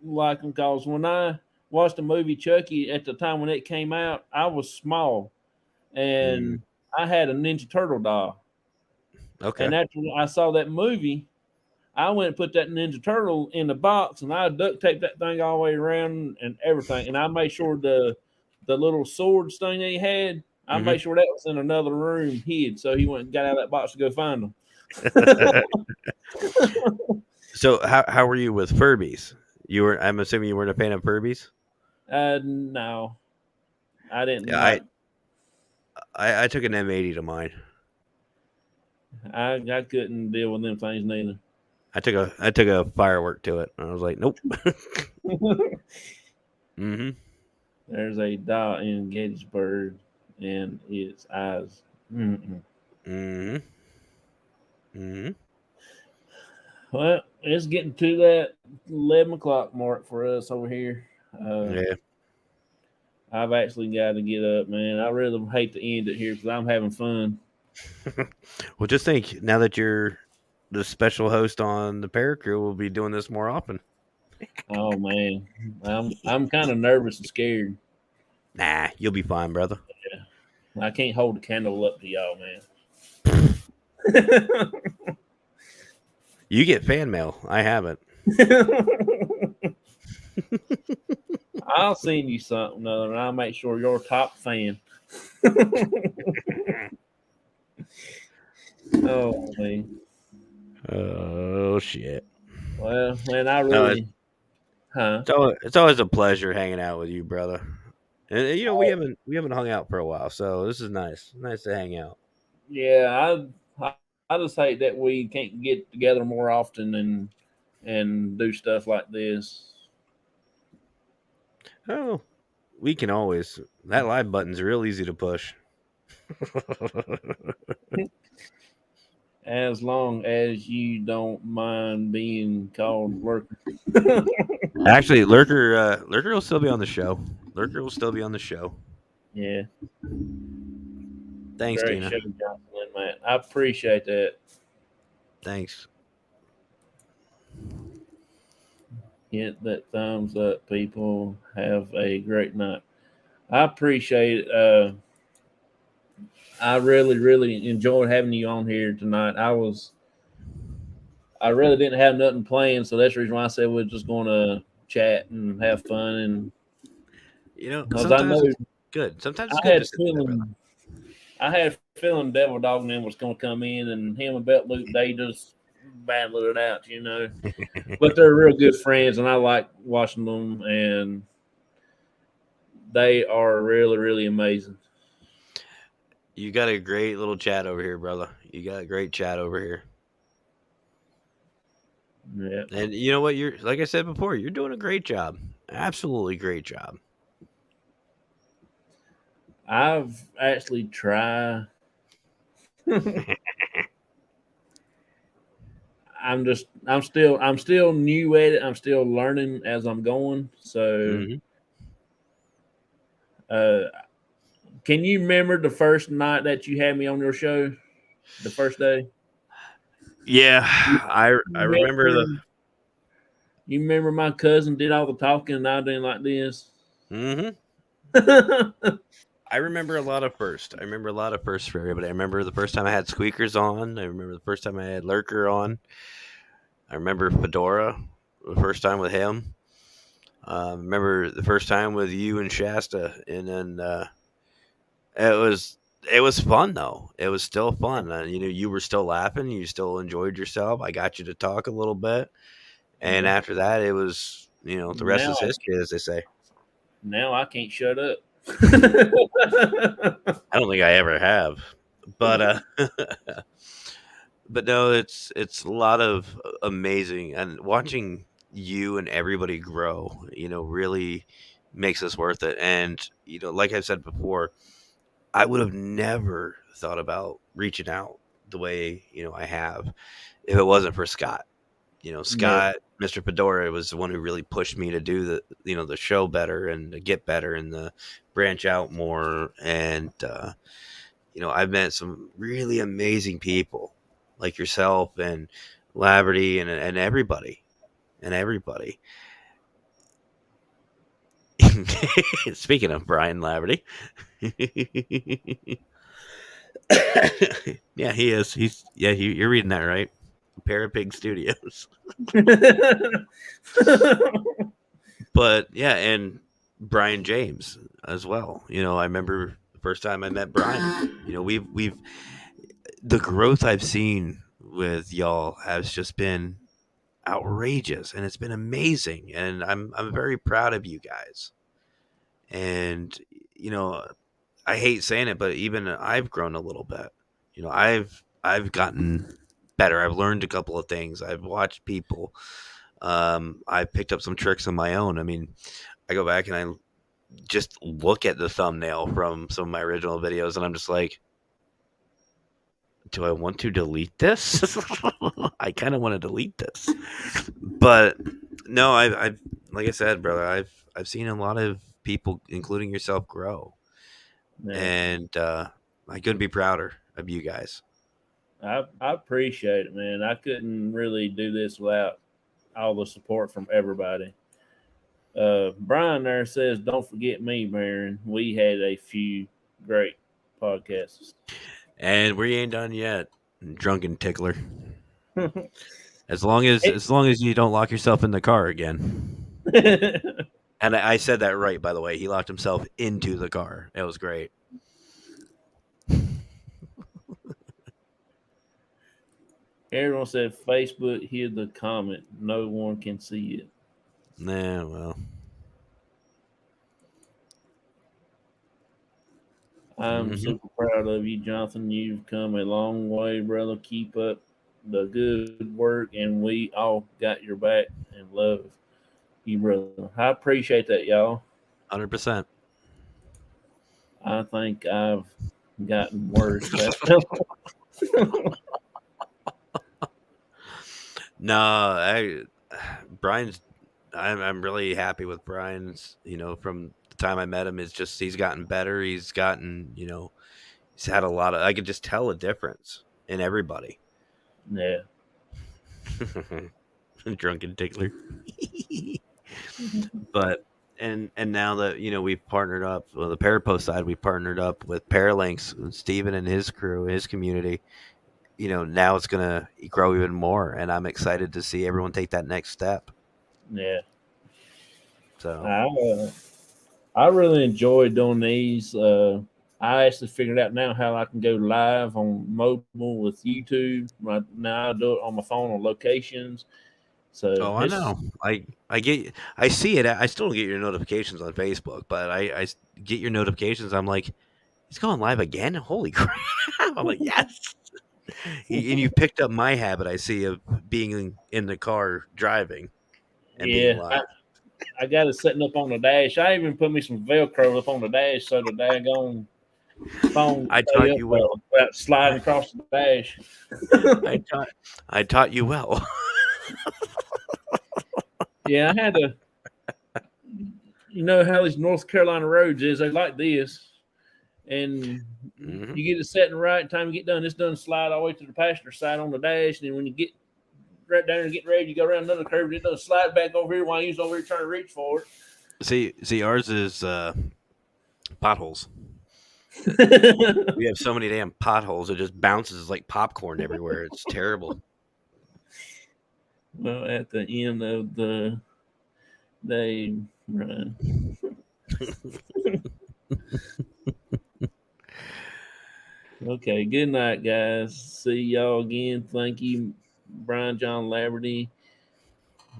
because when I watched the movie Chucky at the time when it came out, I was small, and I had a Ninja Turtle doll. Okay. And after I saw that movie, I went and put that Ninja Turtle in the box, and I duct taped that thing all the way around and everything. And I made sure the little swords thing that he had, I made sure that was in another room hid, so he went and got out of that box to go find them. So how were you with Furbies? I'm assuming you weren't a fan of Furbies? No, I didn't. Yeah, I took an M80 to mine. I couldn't deal with them things neither. I took a firework to it, and I was like, nope. There's a dot in Gettysburg, and its eyes. Well, it's getting to that 11 o'clock mark for us over here. Yeah. I've actually got to get up, man. I really hate to end it here because I'm having fun. Well, just think, now that you're the special host on the Paracrew, we'll be doing this more often. Oh man, I'm kind of nervous and scared. Nah, you'll be fine, brother. Yeah. I can't hold the candle up to y'all, man. You get fan mail. I haven't. I'll send you something other, and I'll make sure you're a top fan. Oh man. Oh shit. Well, man, I really, It's always a pleasure hanging out with you, brother. And you know, we haven't hung out for a while, so this is nice. Nice to hang out. Yeah, I just hate that we can't get together more often and do stuff like this. Oh, we can always. That live button's real easy to push. As long as you don't mind being called lurker. Actually, Lurker will still be on the show. Lurker will still be on the show. Yeah. Thanks, Great Tina. show, Johnson, man. I appreciate that. Thanks. Hit that thumbs up, people. Have a great night. I appreciate it. I really, really enjoyed having you on here tonight. I really didn't have nothing planned, so that's the reason why I said we're just going to chat and have fun. And you know, sometimes it's good. Sometimes it's I good had to sit there, brother. I had a feeling Devil Dog and them was going to come in, and him and Bet Luke, they just battled it out, you know. But they're real good friends, and I like watching them, and they are really, really amazing. You got a great little chat over here, brother. You got a great chat over here. Yeah. And you know what? You're like I said before, you're doing a great job. Absolutely great job. I've actually tried. I'm still new at it. I'm still learning as I'm going. So, Hmm. uh, can you remember the first night that you had me on your show? The first day. Yeah, You I remember the. remember? You remember my cousin did all the talking and I didn't like this. Hmm. I remember a lot of first. I remember a lot of firsts for everybody. I remember the first time I had Squeakers on. I remember the first time I had Lurker on. I remember Fedora, the first time with him. Remember the first time with you and Shasta, and then it was fun though. It was still fun. You know, you were still laughing. You still enjoyed yourself. I got you to talk a little bit, and Yeah. after that, it was the rest Now is history, as they say. now I can't shut up. I don't think I ever have, but but no, it's a lot of amazing, and watching you and everybody grow, really makes this worth it. And like I've said before, I would have never thought about reaching out the way I have if it wasn't for Scott. Yeah. Scott, Mr. Fedora was the one who really pushed me to do the show better and to get better and to branch out more. And I've met some really amazing people like yourself and Laverty and everybody and everybody. Speaking of Brian Laverty, yeah, he is. You're reading that right. Parapig Studios. But yeah, and Brian James as well. I remember the first time I met Brian. We've the growth I've seen with y'all has just been outrageous, and it's been amazing, and I'm very proud of you guys. And you know, I hate saying it, but even I've grown a little bit. I've gotten better. I've learned a couple of things. I've watched people. I've picked up some tricks on my own. I mean, I go back and I just look at the thumbnail from some of my original videos, and I'm just like, do I want to delete this? I kind of want to delete this, but no, I've like I said, brother, I've seen a lot of people, including yourself, grow, Yeah. and I couldn't be prouder of you guys. I appreciate it, man. I couldn't really do this without all the support from everybody. Brian there says, "Don't forget me, Barron. We had a few great podcasts." And we ain't done yet, drunken tickler. It- As long as you don't lock yourself in the car again. And I said that right, by the way. He locked himself into the car. It was great. Everyone said Facebook hid the comment. No one can see it. Nah, well. I'm Hmm. super proud of you, Jonathan. You've come a long way, brother. Keep up the good work, and we all got your back and love you, brother. I appreciate that, y'all. 100%. I think I've gotten worse. No, Brian's. I'm really happy with Brian's. From the time I met him, it's just he's gotten better. He's gotten. He's had a lot of. I could just tell a difference in everybody. Yeah. Drunken tickler. But and now that we've partnered up, well, the Parapost side, we partnered up with Paralinks, and Steven and his crew, his community. Now it's gonna grow even more, and I'm excited to see everyone take that next step. Yeah. So I, uh, I really enjoy doing these. I I actually figured out now how I can go live on mobile with YouTube. Right now, I do it on my phone on locations. So Oh, I know. I see it. I still don't get your notifications on Facebook, but I get your notifications. I'm like, he's going live again. Holy crap! I'm like, yes. And you picked up my habit. I see of being in the car driving and being Yeah, live. I got it setting up on the dash. I even put me some Velcro up on the dash so the daggone phone I stay taught up you well. without sliding across the dash. I taught you well. Yeah, I had to. You know how these North Carolina roads is? They like this, and Mhm. you get it setting right. Time you get done, it's done slide all the way to the passenger side on the dash, and then when you get right down and get ready, you go around another curve. It does slide back over here while you're over here trying to reach for See, ours is potholes. it. We have so many damn potholes. It just bounces like popcorn everywhere. It's terrible. Well, at the end of the day, right. Okay, good night, guys. See y'all again. Thank you, Brian John Laverty.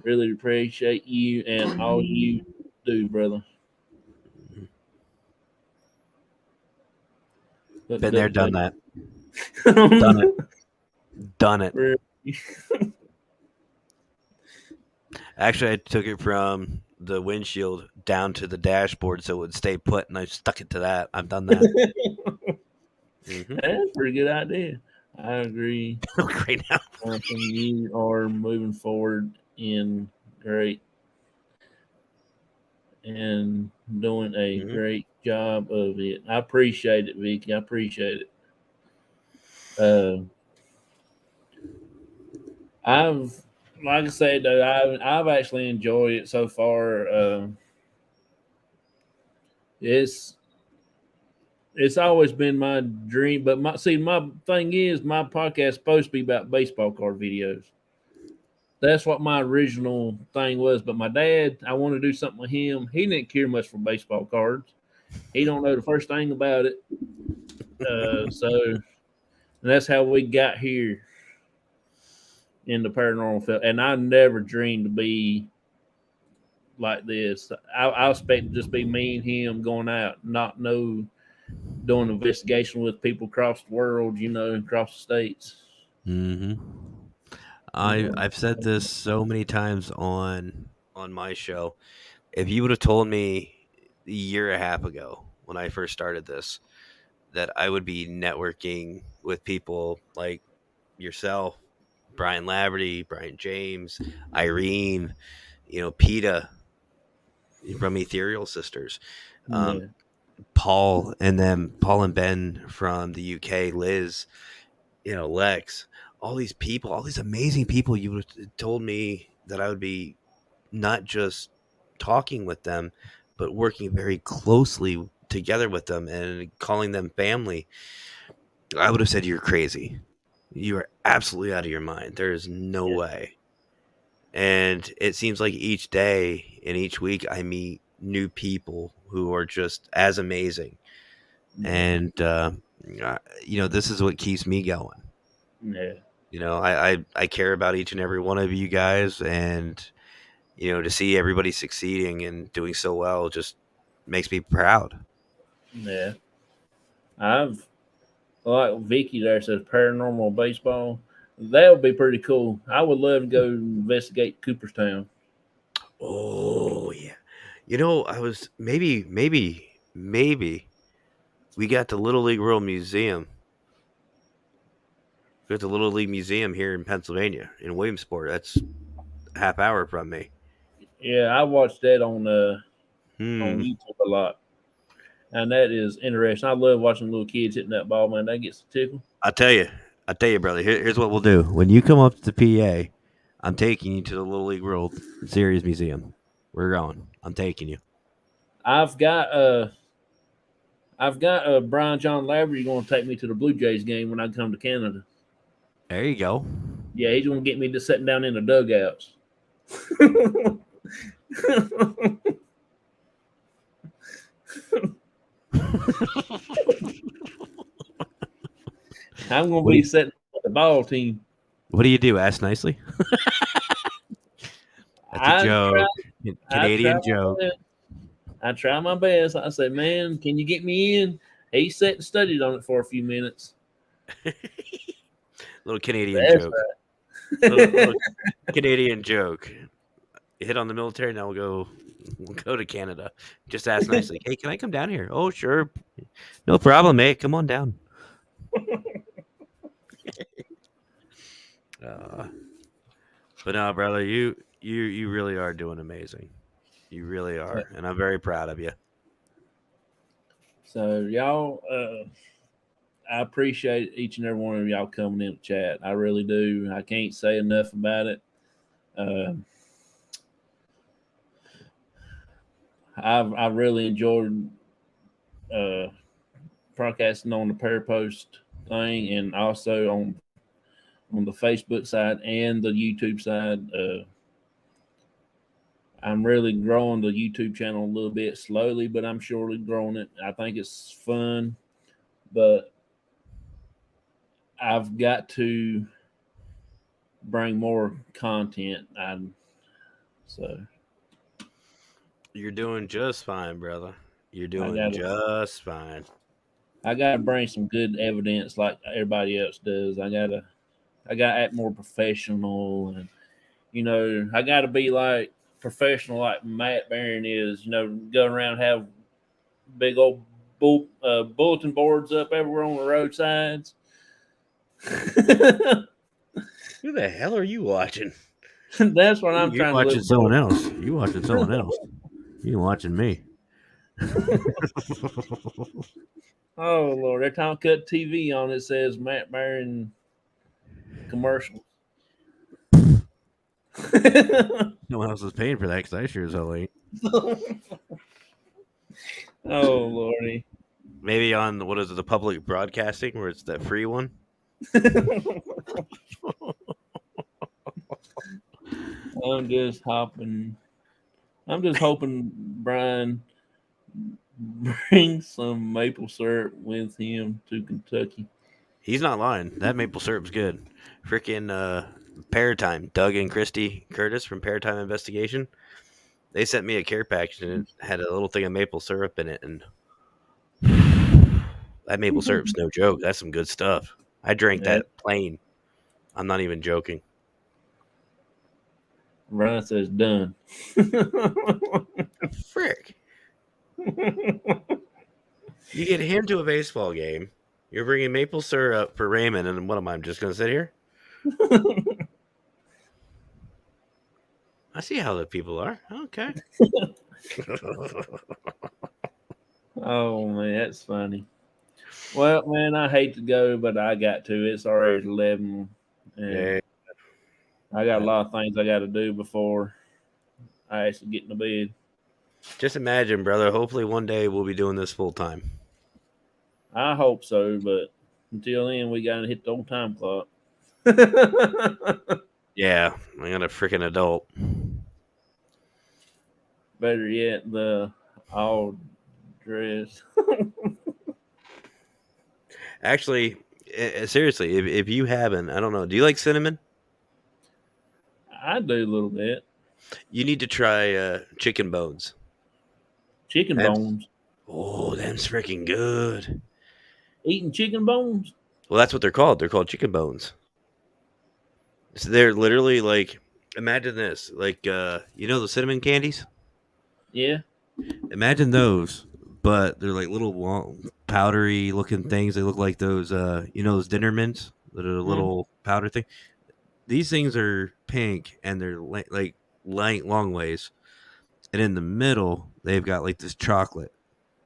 Really appreciate you and all you do, brother. Look, Been there, done that. that. Done it. Done it. Actually, I took it from the windshield down to the dashboard so it would stay put, and I stuck it to that. I've done that. Mhm. That's a pretty good idea. I agree. Great now. You are moving forward in great and doing a Mhm. great job of it. I appreciate it, Vicky. I appreciate it. Uh, I've, like I said, though, I've actually enjoyed it so far. It's always been my dream, but my thing is my podcast is supposed to be about baseball card videos. That's what my original thing was. But my dad, I want to do something with him. He didn't care much for baseball cards. He don't know the first thing about it. So that's how we got here in the paranormal field. And I never dreamed to be like this. I expect to just be me and him going out, not doing investigation with people across the world, across the states. Mhm. I've said this so many times on my show. If you would have told me a year and a half ago when I first started this that I would be networking with people like yourself, Brian Laverty, Brian James, Irene, PETA from Ethereal Sisters, Yeah. Paul and Ben from the UK, Liz, Lex, all these people, all these amazing people, you would have told me that I would be not just talking with them, but working very closely together with them and calling them family. I would have said you're crazy. You are absolutely out of your mind. There is no Yeah. way. And it seems like each day and each week I meet new people who are just as amazing. And, this is what keeps me going. Yeah. I care about each and every one of you guys. And, to see everybody succeeding and doing so well just makes me proud. Yeah. I've like Vicky there says paranormal baseball. That would be pretty cool. I would love to go investigate Cooperstown. Oh, yeah. I was maybe we got the Little League World Museum. We got the Little League Museum here in Pennsylvania in Williamsport. That's a half hour from me. Yeah, I watched that on YouTube a lot. And that is interesting. I love watching little kids hitting that ball, man. That gets a tickle. I tell you, brother. Here's what we'll do. When you come up to the PA, I'm taking you to the Little League World Series Museum. We're going. I'm taking you. I've got Brian John Laverty going to take me to the Blue Jays game when I come to Canada. There you go. Yeah, he's going to get me just sitting down in the dugouts. I'm gonna What do be you- setting up the ball team. What do you do? Ask nicely. That's a I joke. try. Canadian joke. I try my best. I say, man, can you get me in? He sat and studied on it for a few minutes. Little Canadian That's joke. right. Little Canadian joke. You hit on the military. Now we'll go to Canada. Just ask nicely. Hey, can I come down here? Oh, sure. No problem, mate. Come on down. But no, brother, you really are doing amazing. You really are, and I'm very proud of you. So y'all, I appreciate each and every one of y'all coming in to chat. I really do. I can't say enough about it. I've really enjoyed broadcasting on the Pair Post thing, and also on the Facebook side and the YouTube side. I'm really growing the YouTube channel a little bit slowly, but I'm surely growing it. I think it's fun, but I've got to bring more content. So You're doing just fine, brother. You're doing gotta- just fine. I gotta bring some good evidence like everybody else does. I gotta act more professional, and I gotta be like professional like Matt Barron is. Go around and have big old bulletin boards up everywhere on the roadsides. Who the hell are you watching? That's what I'm You're trying to watching live someone else. You watching someone else. You watching me. Oh Lord, every time I cut TV on, it says Matt Barron commercials. No one else is paying for that because I sure as hell ain't. Oh Lordy. Maybe on what is it, the public broadcasting where it's that free one? I'm just hoping Brian brings some maple syrup with him to Kentucky. He's not lying. That maple syrup's good. Freaking Paratime, Doug and Christy Curtis from Paratime Investigation. They sent me a care package and it had a little thing of maple syrup in it, and that maple syrup's no joke. That's some good stuff. I drank that plain. I'm not even joking. Brian says done. Frick. You get him to a baseball game. You're bringing maple syrup for Raymond, and what am I? I'm just going to sit here? I see how the people are. Okay. Oh man, that's funny. Well, man, I hate to go, but I got to. It's already 11, and Yeah. I got a lot of things I got to do before I actually get in the bed. Just imagine, brother. Hopefully one day we'll be doing this full time. I hope so, but until then, we got to hit the old time clock. Yeah, I got a freaking adult. Better yet, the all dress. Actually, seriously, if you haven't, I don't know. Do you like cinnamon? I do a little bit. You need to try chicken bones. Chicken That's- bones. Oh, them's freaking good. Eating chicken bones? Well, that's what they're called. They're called chicken bones. So they're literally like, imagine this, like the cinnamon candies. Yeah. Imagine those, but they're like little long, powdery looking things. They look like those, those dinner mints that are a little powder thing. These things are pink and they're like long ways, and in the middle they've got like this chocolate,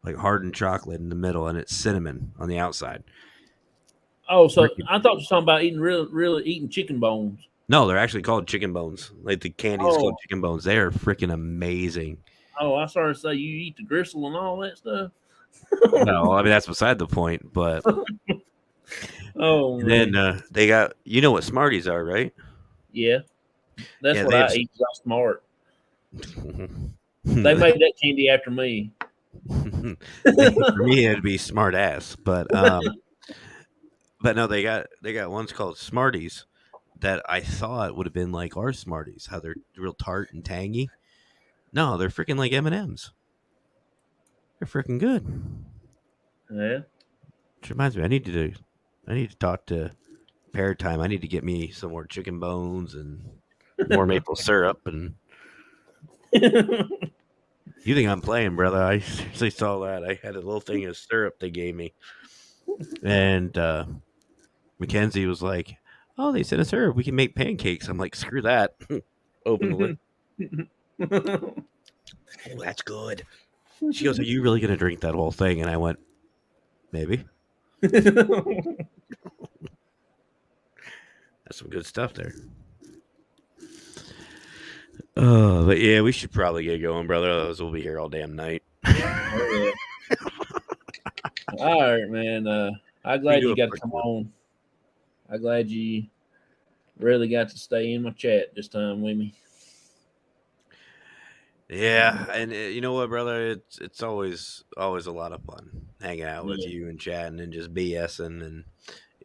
like hardened chocolate in the middle, and it's cinnamon on the outside. Oh, so I thought you were talking about eating really eating chicken bones. No, they're actually called chicken bones. Like the candy is called Oh. chicken bones. They are freaking amazing. Oh, I started to say you eat the gristle and all that stuff. No, I mean that's beside the point. But Oh, man. then they got, what Smarties are, right? Yeah. That's Yeah, what they I have- eat. 'Cause I'm smart. They made that candy after me. For me, it'd be smart ass. But But no, they got ones called Smarties that I thought would have been like our Smarties, how they're real tart and tangy. No, they're freaking like M&Ms. They're freaking good. Yeah. Which reminds me, I need to talk to Parrot Time. I need to get me some more chicken bones and more maple syrup. And you think I'm playing, brother? I seriously saw that. I had a little thing of syrup they gave me, and Mackenzie was like, "Oh, they sent us syrup. We can make pancakes." I'm like, "Screw that." Open the lid. Oh, that's good. She goes, "Are you really gonna drink that whole thing?" And I went, "Maybe." That's some good stuff there. Oh, but yeah, we should probably get going, brother. Otherwise, we'll be here all damn night. Oh, yeah. All right, man. I'm glad do you a got to quick come one. on. I'm glad you really got to stay in my chat this time with me. Yeah, and you know what, brother? It's always a lot of fun hanging out with Yeah. you and chatting and just BSing.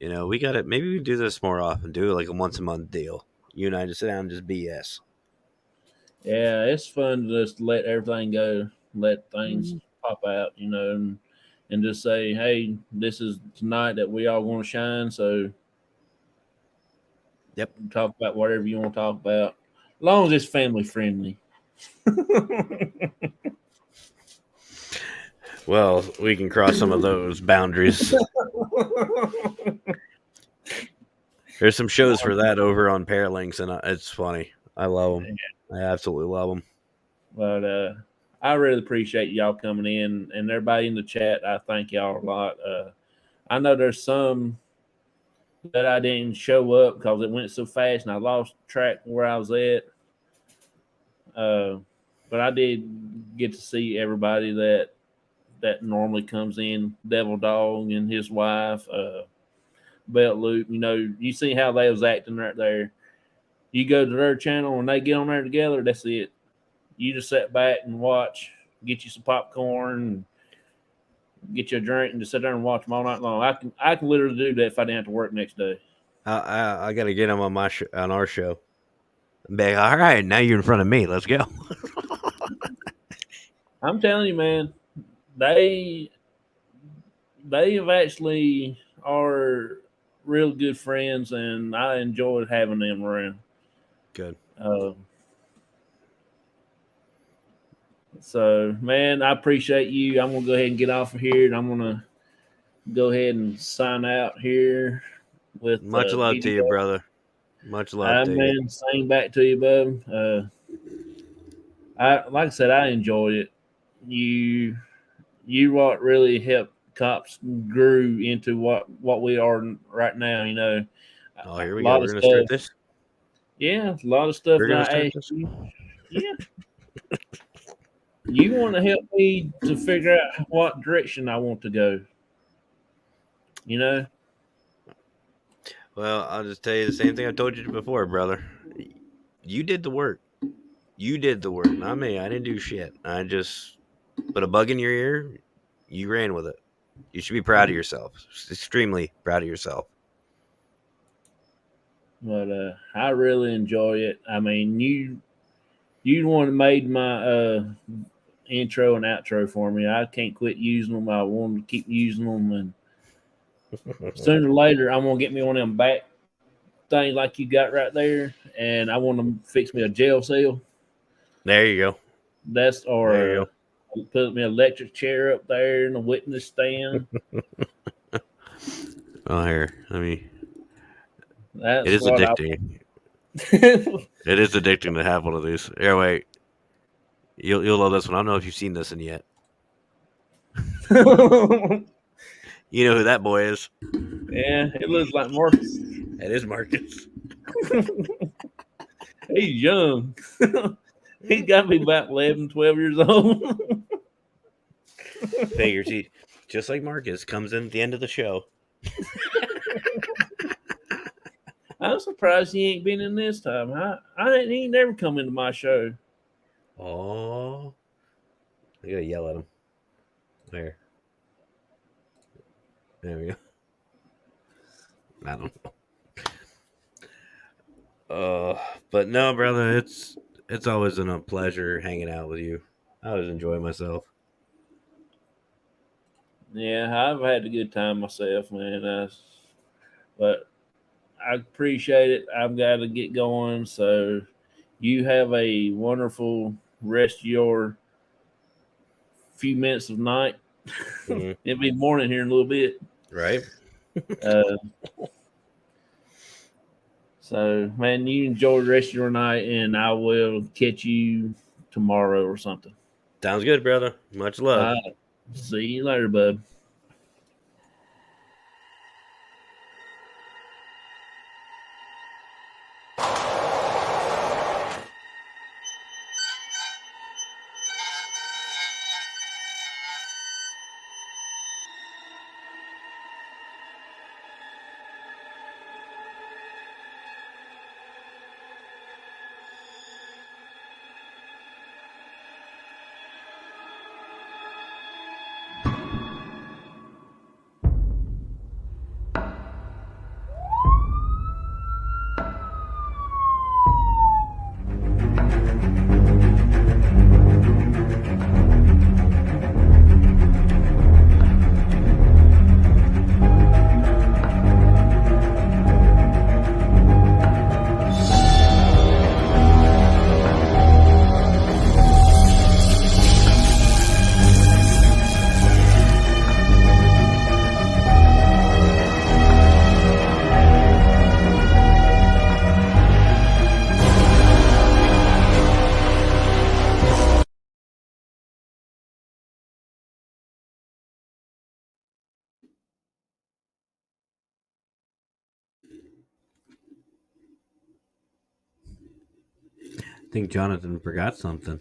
And we got it. Maybe we do this more often. Do it like a once a month deal. You and I just sit down and just BS. Yeah, it's fun to just let everything go, let things pop out, and just say, hey, this is tonight that we all want to shine. So Yep. talk about whatever you want to talk about, as long as it's family friendly. Well, we can cross some of those boundaries. There's some shows for that over on Paralinks, and it's funny. I love them. I absolutely love them. But I really appreciate y'all coming in and everybody in the chat. I thank y'all a lot. I know there's some that I didn't show up because it went so fast and I lost track where I was at. But I did get to see everybody that normally comes in. Devil Dog and his wife, Belt Loop. You see how they was acting right there. You go to their channel and they get on there together. That's it. You just sit back and watch. Get you some popcorn, and get you a drink, and just sit there and watch them all night long. I can literally do that if I didn't have to work next day. I got to get them on on our show. Be like, all right, now you're in front of me. Let's go. I'm telling you, man, they have actually are real good friends, and I enjoyed having them around. Good. So, man, I appreciate you. I'm gonna go ahead and get off of here, and I'm gonna go ahead and sign out here with Much love to you, DDO. brother. Much love to you. Man, same back to you, bub. I like I said, I enjoyed it. You what really helped cops grew into what we are right now. Oh, here we a go. lot We're of gonna start stuff. this. Yeah, a lot of stuff We're that gonna I start asked this. you. Yeah, you want to help me to figure out what direction I want to go. Well, I'll just tell you the same thing I told you before, brother. You did the work. You did the work, not me. I didn't do shit. I just put a bug in your ear. You ran with it. You should be proud of yourself. Extremely proud of yourself. But I really enjoy it. I mean, you the one that made my intro and outro for me. I can't quit using them. I want to keep using them, and sooner or later, I'm gonna get me one of them back things like you got right there, and I want to fix me a jail cell. There you go. That's There you put me an electric chair up there and a witness stand. Oh, here. That's It is what addicting. It is addicting to have one of these. Here, wait. You'll love this one. I don't know if you've seen this one yet. You know who that boy is. Yeah, it looks like Marcus. It is Marcus. He's young. He's got to be about 11, 12 years old. Figures he, just like Marcus, comes in at the end of the show. I'm surprised he ain't been in this time. He ain't never come into my show. Oh, I gotta yell at him. There we go. I don't know. But no, brother, it's always a pleasure hanging out with you. I always enjoy myself. Yeah, I've had a good time myself, man. But I appreciate it. I've got to get going. So you have a wonderful rest of your few minutes of night. Mhm. It'll be morning here in a little bit. Right? Uh, so, man, you enjoy the rest of your night, and I will catch you tomorrow or something. Sounds good, brother. Much All love. right. See you later, bud. I think Jonathan forgot something.